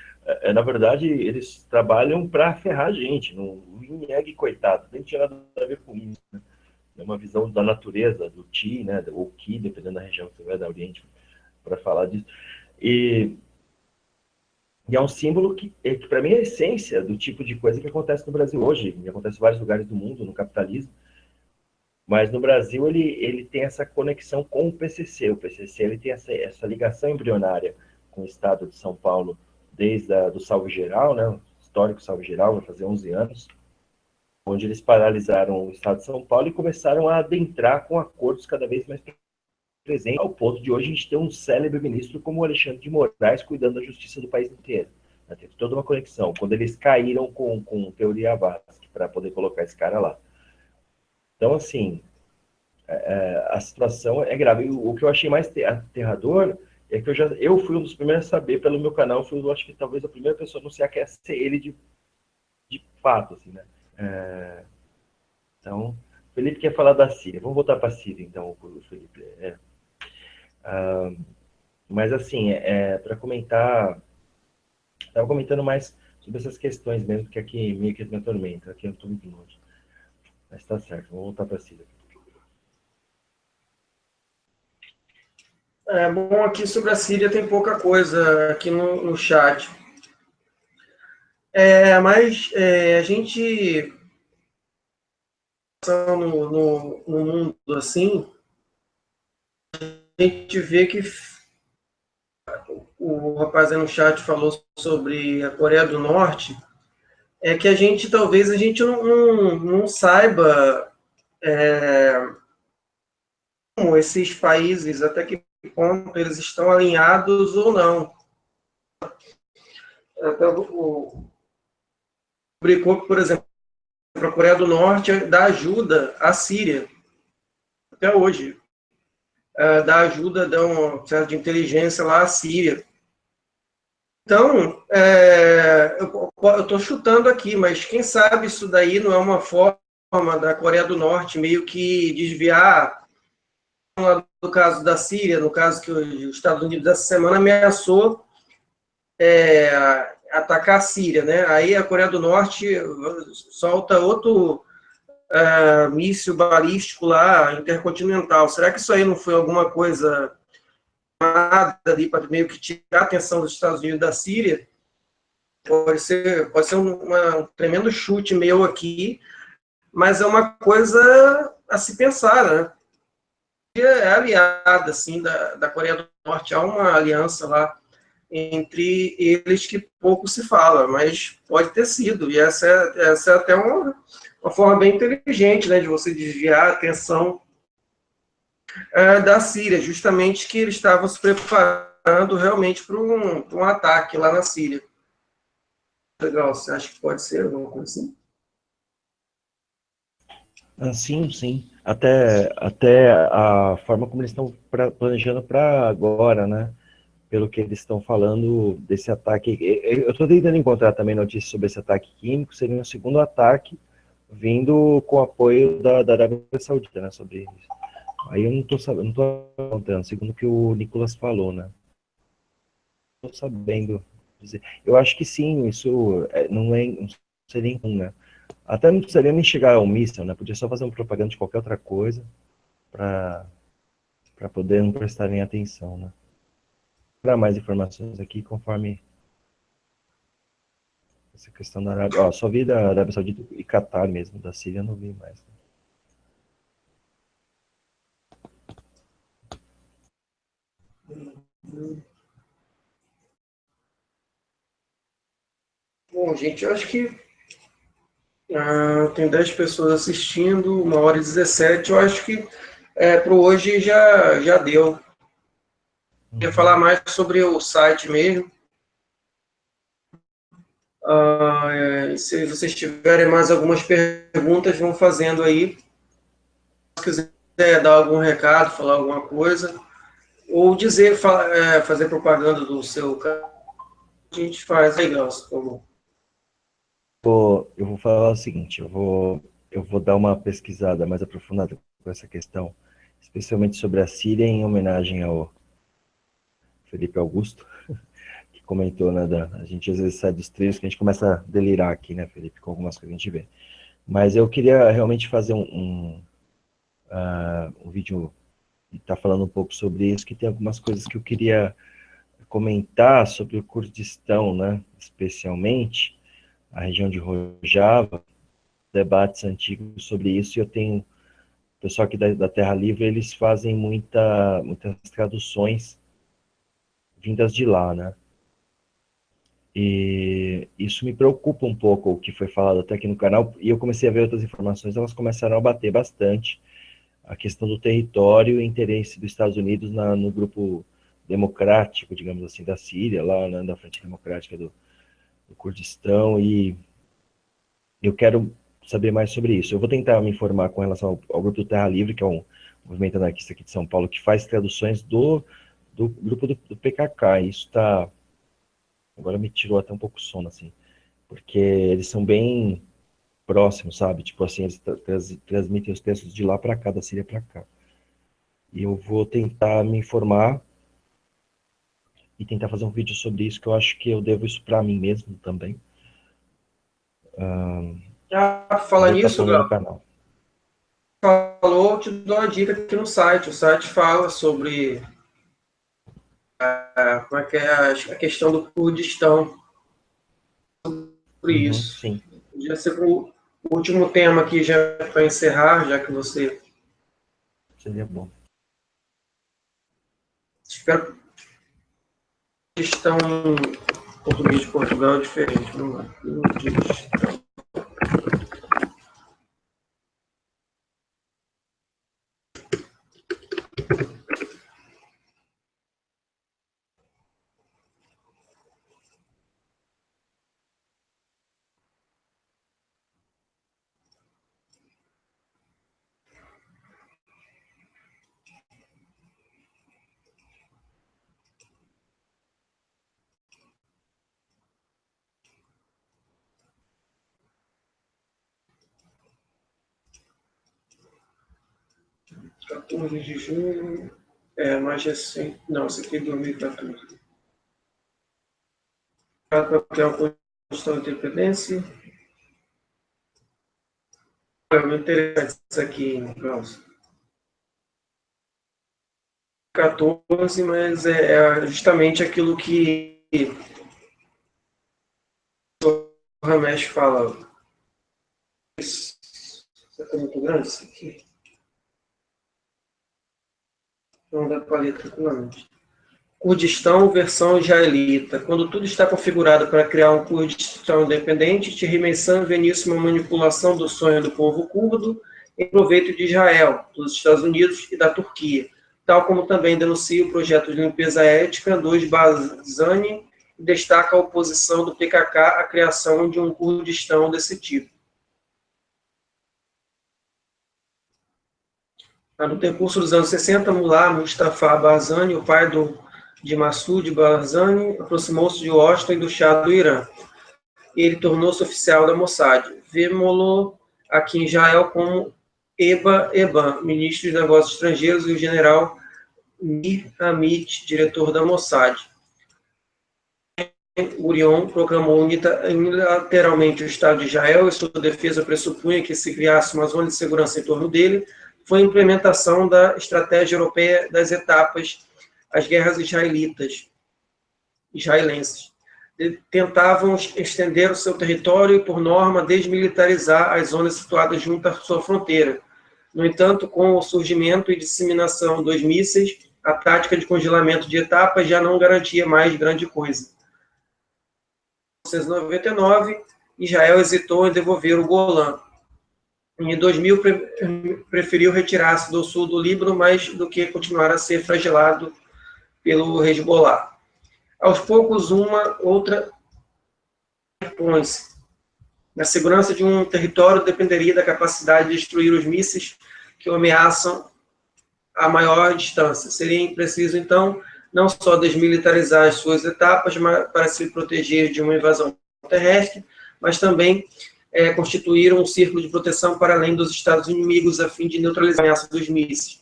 Speaker 2: na verdade, eles trabalham para ferrar a gente. O Yin Yang, coitado, nem tinha nada a ver com isso. Né? É uma visão da natureza, do Qi, né? Ou Qi, dependendo da região que você vai, da Oriente, para falar disso. E é um símbolo que para mim, é a essência do tipo de coisa que acontece no Brasil hoje, e acontece em vários lugares do mundo, no capitalismo. Mas no Brasil ele tem essa conexão com o PCC. O PCC ele tem essa ligação embrionária com o Estado de São Paulo desde do Salve Geral, né? O histórico Salve Geral, vai fazer 11 anos, onde eles paralisaram o Estado de São Paulo e começaram a adentrar com acordos cada vez mais presentes, ao ponto de hoje a gente ter um célebre ministro como o Alexandre de Moraes cuidando da justiça do país inteiro. Teve toda uma conexão. Quando eles caíram com teoria Avasque para poder colocar esse cara lá. Então, assim, a situação é grave. O que eu achei mais aterrador é que eu fui um dos primeiros a saber pelo meu canal, eu acho que talvez a primeira pessoa a anunciar que ia ser ele de fato, assim, né? Então, o Felipe quer falar da Síria. Vamos voltar para a Síria, então, Felipe. Mas, assim, para comentar, estava comentando mais sobre essas questões mesmo, que aqui meio que me atormenta. Aqui eu estou muito longe. Mas tá certo, vamos voltar para a Síria.
Speaker 1: Bom, aqui sobre a Síria tem pouca coisa aqui no chat. Mas a gente no mundo assim, a gente vê que o rapaz aí no chat falou sobre a Coreia do Norte, que talvez a gente não saiba como esses países, até que ponto eles estão alinhados ou não. Até publicou que, por exemplo, a Coreia do Norte dá ajuda à Síria, até hoje. Dá ajuda, dá uma certa de inteligência lá à Síria. Então, eu estou chutando aqui, mas quem sabe isso daí não é uma forma da Coreia do Norte meio que desviar, no caso da Síria, no caso que os Estados Unidos essa semana ameaçou atacar a Síria, né? Aí a Coreia do Norte solta outro míssil balístico lá, intercontinental. Será que isso aí não foi alguma coisa ali para meio que tirar a atenção dos Estados Unidos da Síria? Pode ser um tremendo chute meu aqui, mas é uma coisa a se pensar, né? É aliada, assim, da Coreia do Norte, há uma aliança lá entre eles que pouco se fala, mas pode ter sido, e essa é até uma forma bem inteligente, né, de você desviar a atenção da Síria, justamente que eles estavam se preparando realmente para um ataque lá na Síria. Legal, você acha que pode ser alguma coisa assim?
Speaker 2: Sim, sim. Até a forma como eles estão planejando para agora, né? Pelo que eles estão falando desse ataque. Eu estou tentando encontrar também notícias sobre esse ataque químico. Seria um segundo ataque vindo com apoio da Arábia Saudita, né? Sobre isso. Aí eu não estou sabendo, não estou contando, segundo o que o Nicolas falou, né? Não estou sabendo dizer. Eu acho que sim, isso não seria incomum, né? Até não precisaria nem chegar ao míssil, né? Podia só fazer uma propaganda de qualquer outra coisa para poder não prestarem atenção, né? Para mais informações aqui, conforme essa questão da Arábia. Só vi da Arábia Saudita e Catar mesmo, da Síria não vi mais.
Speaker 1: Bom, gente, eu acho que tem 10 pessoas assistindo, 1h17. Eu acho que para hoje já deu. Queria falar mais sobre o site mesmo. Se vocês tiverem mais algumas perguntas, vão fazendo aí. Se quiser dar algum recado, falar alguma coisa, ou dizer, fazer propaganda do seu canal, a gente faz. Legal, como
Speaker 2: Eu vou falar o seguinte, eu vou eu vou dar uma pesquisada mais aprofundada com essa questão, especialmente sobre a Síria, em homenagem ao Felipe Augusto, que comentou, né, a gente às vezes sai dos trilhos que a gente começa a delirar aqui, né, Felipe, com algumas coisas que a gente vê. Mas eu queria realmente fazer um vídeo e estar falando um pouco sobre isso, que tem algumas coisas que eu queria comentar sobre o Kurdistão, né, especialmente a região de Rojava, debates antigos sobre isso, e eu tenho o pessoal aqui da Terra Livre, eles fazem muitas traduções vindas de lá, né? E isso me preocupa um pouco, o que foi falado até aqui no canal, e eu comecei a ver outras informações, elas começaram a bater bastante a questão do território e o interesse dos Estados Unidos no grupo democrático, digamos assim, da Síria, lá, né, da Frente Democrática do Kurdistão, e eu quero saber mais sobre isso. Eu vou tentar me informar com relação ao grupo do Terra Livre, que é um movimento anarquista aqui de São Paulo, que faz traduções do grupo do PKK. Isso está... Agora me tirou até um pouco o sono, assim, porque eles são bem próximos, sabe? Tipo assim, eles transmitem os textos de lá para cá, da Síria para cá. E eu vou tentar me informar e tentar fazer um vídeo sobre isso, que eu acho que eu devo isso para mim mesmo também.
Speaker 1: Fala nisso,
Speaker 2: no canal.
Speaker 1: Falou, te dou uma dica aqui no site. O site fala sobre como é que é a questão do Kurdistão. Por isso.
Speaker 2: Sim.
Speaker 1: Podia ser o último tema aqui já para encerrar, já que você...
Speaker 2: Seria bom.
Speaker 1: Espero que estão em português de Portugal é diferente. Não é? (14 de junho, mais recente, não, esse aqui é 2014. Papel Constituição de Independência. É muito interessante isso aqui, Klaus. 14, mas é justamente aquilo que o Ramesh fala. Isso é muito grande, isso aqui. Não dá para ler tranquilamente. Kurdistão, versão israelita. Quando tudo está configurado para criar um Kurdistão independente, Thierry Meyssan vê nisso uma manipulação do sonho do povo curdo em proveito de Israel, dos Estados Unidos e da Turquia, tal como também denuncia o projeto de limpeza étnica dos Barzani e destaca a oposição do PKK à criação de um Kurdistão desse tipo. No decurso dos anos 60, Mullah Mustafa Barzani, o pai de Massoud Barzani, aproximou-se de Washington e do Shah do Irã. Ele tornou-se oficial da Mossad. Vemo-lo aqui em Israel como Eba Eban, ministro de Negócios Estrangeiros, e o general Mir Amit, diretor da Mossad. Gurion proclamou unilateralmente o Estado de Israel e sua defesa pressupunha que se criasse uma zona de segurança em torno dele. Foi a implementação da estratégia europeia das etapas, as guerras israelenses. Tentavam estender o seu território e, por norma, desmilitarizar as zonas situadas junto à sua fronteira. No entanto, com o surgimento e disseminação dos mísseis, a tática de congelamento de etapas já não garantia mais grande coisa. Em 1999, Israel hesitou em devolver o Golã. Em 2000, preferiu retirar-se do sul do Líbano mais do que continuar a ser flagilado pelo Hezbollah. Aos poucos, uma outra põe-se. A segurança de um território dependeria da capacidade de destruir os mísseis que o ameaçam a maior distância. Seria preciso, então, não só desmilitarizar as suas etapas para se proteger de uma invasão terrestre, mas também constituíram um círculo de proteção para além dos estados inimigos a fim de neutralizar a ameaça dos mísseis.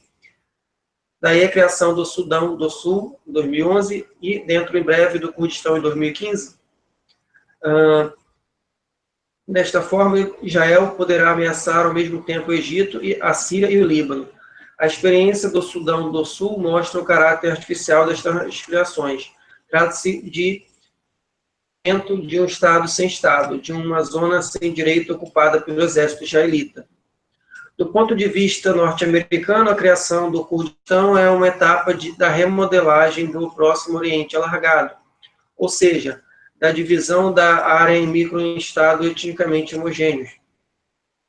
Speaker 1: Daí a criação do Sudão do Sul, em 2011, e dentro, em breve, do Kurdistão, em 2015. Desta forma, Israel poderá ameaçar ao mesmo tempo o Egito, a Síria e o Líbano. A experiência do Sudão do Sul mostra o caráter artificial destas criações. Trata-se de um Estado sem Estado, de uma zona sem direito ocupada pelo exército israelita. Do ponto de vista norte-americano, a criação do Kurdistão é uma etapa da remodelagem do Próximo Oriente Alargado, ou seja, da divisão da área em microestados etnicamente homogêneos,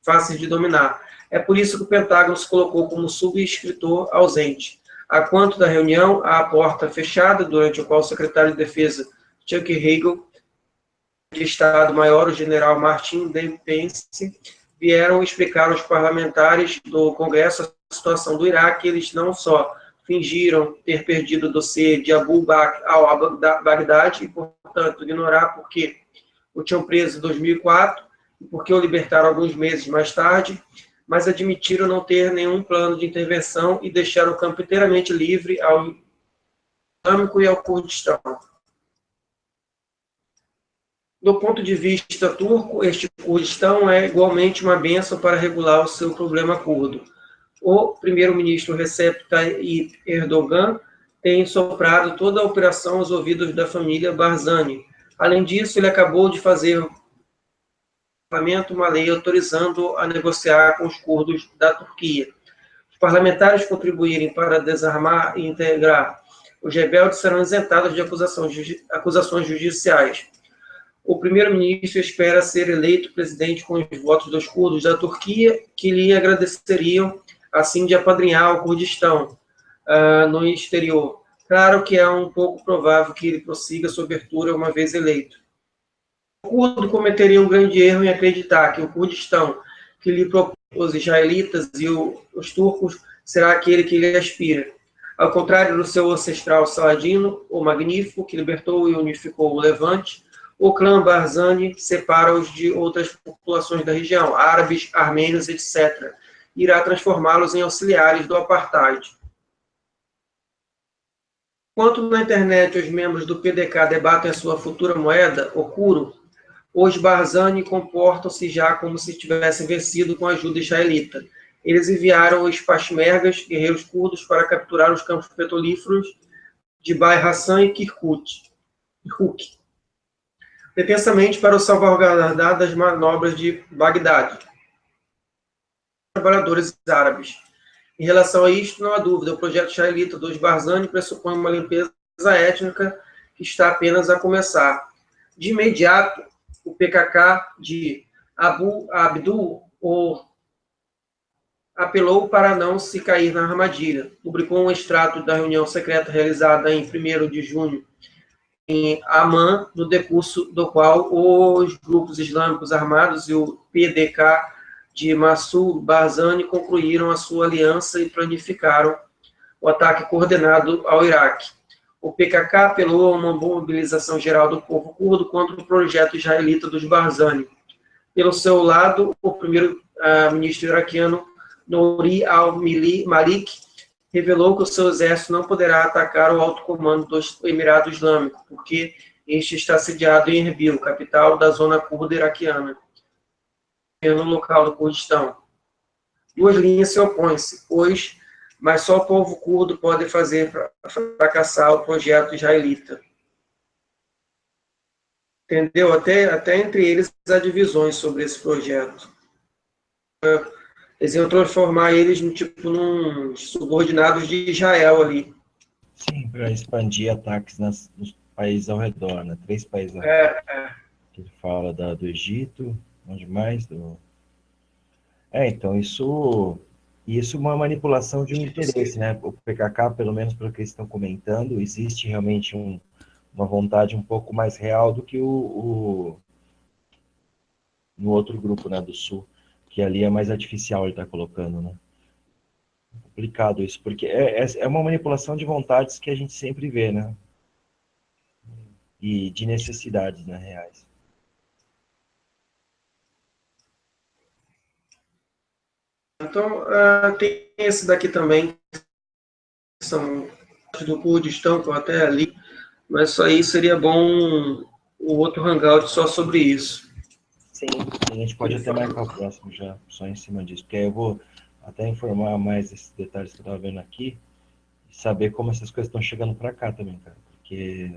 Speaker 1: fáceis de dominar. É por isso que o Pentágono se colocou como subscritor ausente. A quanto da reunião, à porta fechada, durante a qual o secretário de Defesa Chuck Hagel, de Estado-Maior, o general Martin Dempsey, vieram explicar aos parlamentares do Congresso a situação do Iraque. Eles não só fingiram ter perdido o dossiê de Abu Bakr al-Baghdadi e, portanto, ignorar porque o tinham preso em 2004 e porque o libertaram alguns meses mais tarde, mas admitiram não ter nenhum plano de intervenção e deixaram o campo inteiramente livre ao Islâmico e ao Kurdistão. Do ponto de vista turco, este Kurdistão é igualmente uma bênção para regular o seu problema curdo. O primeiro-ministro Recep Tayyip Erdogan tem soprado toda a operação aos ouvidos da família Barzani. Além disso, ele acabou de fazer no parlamento uma lei autorizando a negociar com os curdos da Turquia. Os parlamentares contribuírem para desarmar e integrar os rebeldes serão isentados de acusações judiciais. O primeiro-ministro espera ser eleito presidente com os votos dos curdos da Turquia, que lhe agradeceriam, assim, de apadrinhar o Kurdistão no exterior. Claro que é um pouco provável que ele prossiga sua abertura uma vez eleito. O curdo cometeria um grande erro em acreditar que o Kurdistão que lhe propôs os israelitas e os turcos será aquele que ele aspira. Ao contrário do seu ancestral Saladino, o Magnífico, que libertou e unificou o Levante, o clã Barzani separa-os de outras populações da região, árabes, armênios, etc., e irá transformá-los em auxiliares do apartheid. Enquanto na internet os membros do PDK debatem a sua futura moeda, o Kuro, os Barzani comportam-se já como se tivessem vencido com a ajuda israelita. Eles enviaram os Peshmergas, guerreiros curdos, para capturar os campos petrolíferos de Bahr Hassan e Kirkuk, pretensamente para o salvaguardar das manobras de Bagdade. Trabalhadores árabes. Em relação a isto, não há dúvida, o projeto israelita dos Barzani pressupõe uma limpeza étnica que está apenas a começar. De imediato, o PKK de Abu Abdul apelou para não se cair na armadilha. Publicou um extrato da reunião secreta realizada em 1º de junho em Amman, no decurso do qual os grupos islâmicos armados e o PDK de Massoud Barzani concluíram a sua aliança e planificaram o ataque coordenado ao Iraque. O PKK apelou a uma mobilização geral do povo curdo contra o projeto israelita dos Barzani. Pelo seu lado, o primeiro-ministro iraquiano Nouri al-Malik revelou que o seu exército não poderá atacar o alto comando do Emirado Islâmico, porque este está sediado em Erbil, capital da zona curda iraquiana, no local do Kurdistão. Duas linhas se opõem-se, mas só o povo curdo pode fazer fracassar o projeto israelita. Entendeu? Até entre eles há divisões sobre esse projeto. Eles iam transformar eles num subordinados de Israel ali.
Speaker 2: Sim, para expandir ataques nos países ao redor, né? 3 países ao redor. Ele fala do Egito, onde mais? Então, isso é uma manipulação de um interesse, né? O PKK, pelo menos pelo que eles estão comentando, existe realmente uma vontade um pouco mais real do que no outro grupo, né, do Sul, que ali é mais artificial, ele está colocando, né? Complicado isso, porque é uma manipulação de vontades que a gente sempre vê, né? E de necessidades, né, reais.
Speaker 1: Então, tem esse daqui também, são do Kurdistão, que eu até li, mas isso aí seria bom o outro hangout só sobre isso.
Speaker 2: Sim, a gente pode até marcar o próximo já, só em cima disso, porque aí eu vou até informar mais esses detalhes que eu estava vendo aqui e saber como essas coisas estão chegando para cá também, cara, porque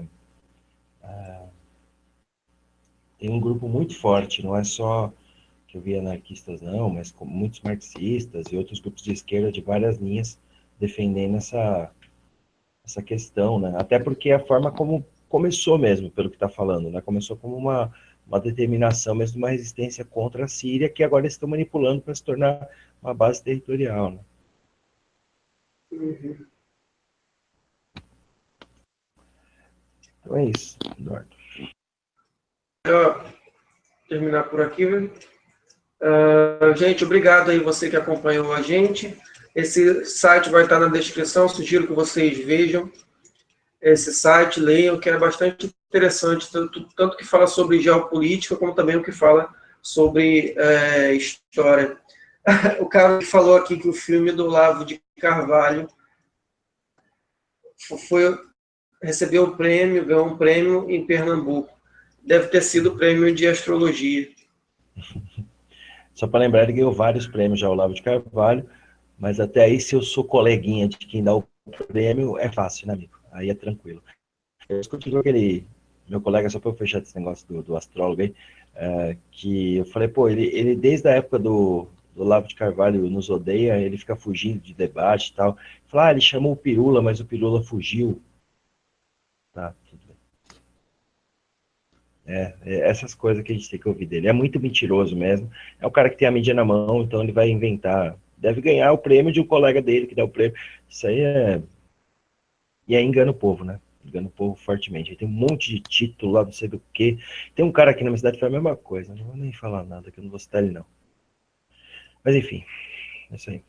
Speaker 2: tem um grupo muito forte, não é só que eu vi anarquistas não, mas com muitos marxistas e outros grupos de esquerda de várias linhas defendendo essa questão, né? Até porque a forma como começou mesmo, pelo que está falando, né? Começou como uma determinação mesmo, uma resistência contra a Síria, que agora estão manipulando para se tornar uma base territorial, né?
Speaker 1: Uhum.
Speaker 2: Então é isso, Eduardo.
Speaker 1: Vou terminar por aqui. Gente, obrigado aí você que acompanhou a gente. Esse site vai estar na descrição, sugiro que vocês vejam esse site, leiam, que é bastante interessante, tanto que fala sobre geopolítica, como também o que fala sobre história. O cara que falou aqui que o filme do Olavo de Carvalho recebeu o prêmio, ganhou um prêmio em Pernambuco. Deve ter sido o prêmio de astrologia.
Speaker 2: Só para lembrar, ele ganhou vários prêmios já, o Olavo de Carvalho, mas até aí, se eu sou coleguinha de quem dá o prêmio, é fácil, né, amigo? Aí é tranquilo. Eu escutei aquele meu colega, só para eu fechar esse negócio do astrólogo aí, que eu falei, pô, ele desde a época do Olavo de Carvalho nos odeia, ele fica fugindo de debate e tal. Fala, ele chamou o Pirula, mas o Pirula fugiu. Tá, tudo bem. Essas coisas que a gente tem que ouvir dele. É muito mentiroso mesmo. É um cara que tem a mídia na mão, então ele vai inventar. Deve ganhar o prêmio de um colega dele que dá o prêmio. Isso aí é. E aí engana o povo, né? Engana o povo fortemente. Aí tem um monte de título lá, não sei do que. Tem um cara aqui na minha cidade que faz a mesma coisa. Não vou nem falar nada, que eu não vou citar ele, não. Mas enfim, é isso aí.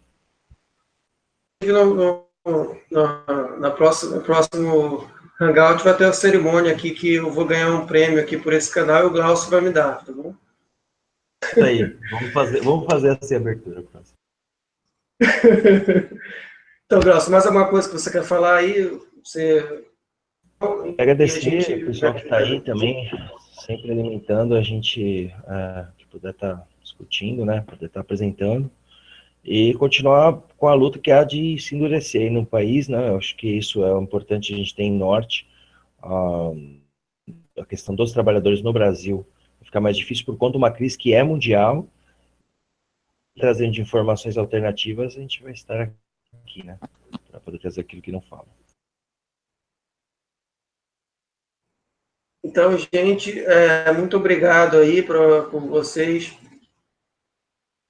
Speaker 1: Na próximo Hangout vai ter uma cerimônia aqui que eu vou ganhar um prêmio aqui por esse canal e o Glaucio vai me dar, tá bom?
Speaker 2: Isso aí, vamos fazer essa abertura.
Speaker 1: Então, Glaucio, mais alguma coisa que você quer falar aí? Você...
Speaker 2: Agradecer o pessoal que está aí também, sempre alimentando a gente, poder estar discutindo, né, poder estar apresentando e continuar com a luta que há de se endurecer aí no país, né, eu acho que isso é importante, a gente tem em norte, a questão dos trabalhadores no Brasil fica mais difícil por conta de uma crise que é mundial, trazendo de informações alternativas, a gente vai estar aqui, né, para poder trazer aquilo que não fala.
Speaker 1: Então, gente, muito obrigado aí por vocês,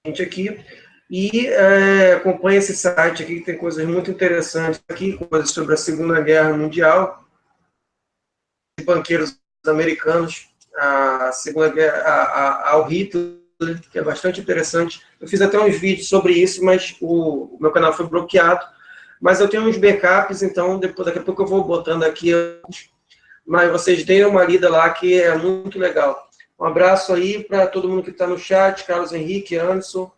Speaker 1: gente aqui. E acompanhe esse site aqui, que tem coisas muito interessantes aqui, coisas sobre a Segunda Guerra Mundial, de banqueiros americanos, a Segunda Guerra, ao Hitler, que é bastante interessante. Eu fiz até uns vídeos sobre isso, mas o meu canal foi bloqueado. Mas eu tenho uns backups, então daqui a pouco eu vou botando aqui. Mas vocês deem uma lida lá, que é muito legal. Um abraço aí para todo mundo que está no chat, Carlos Henrique, Anderson,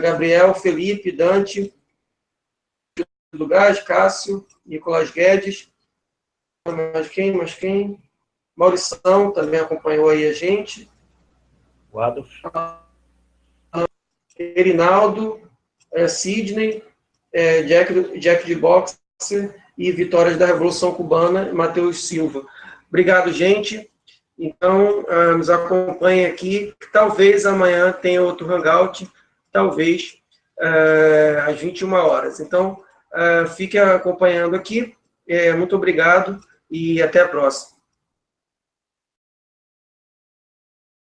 Speaker 1: Gabriel, Felipe, Dante, Lugás, Cássio, Nicolás Guedes, mais quem? Maurição também acompanhou aí a gente.
Speaker 2: O Adolf.
Speaker 1: Erinaldo, Sidney, Jack de Boxe e Vitórias da Revolução Cubana, Matheus Silva. Obrigado, gente. Então, nos acompanhem aqui. Talvez amanhã tenha outro Hangout, talvez às 21 horas. Então, fique acompanhando aqui. Muito obrigado e até a próxima.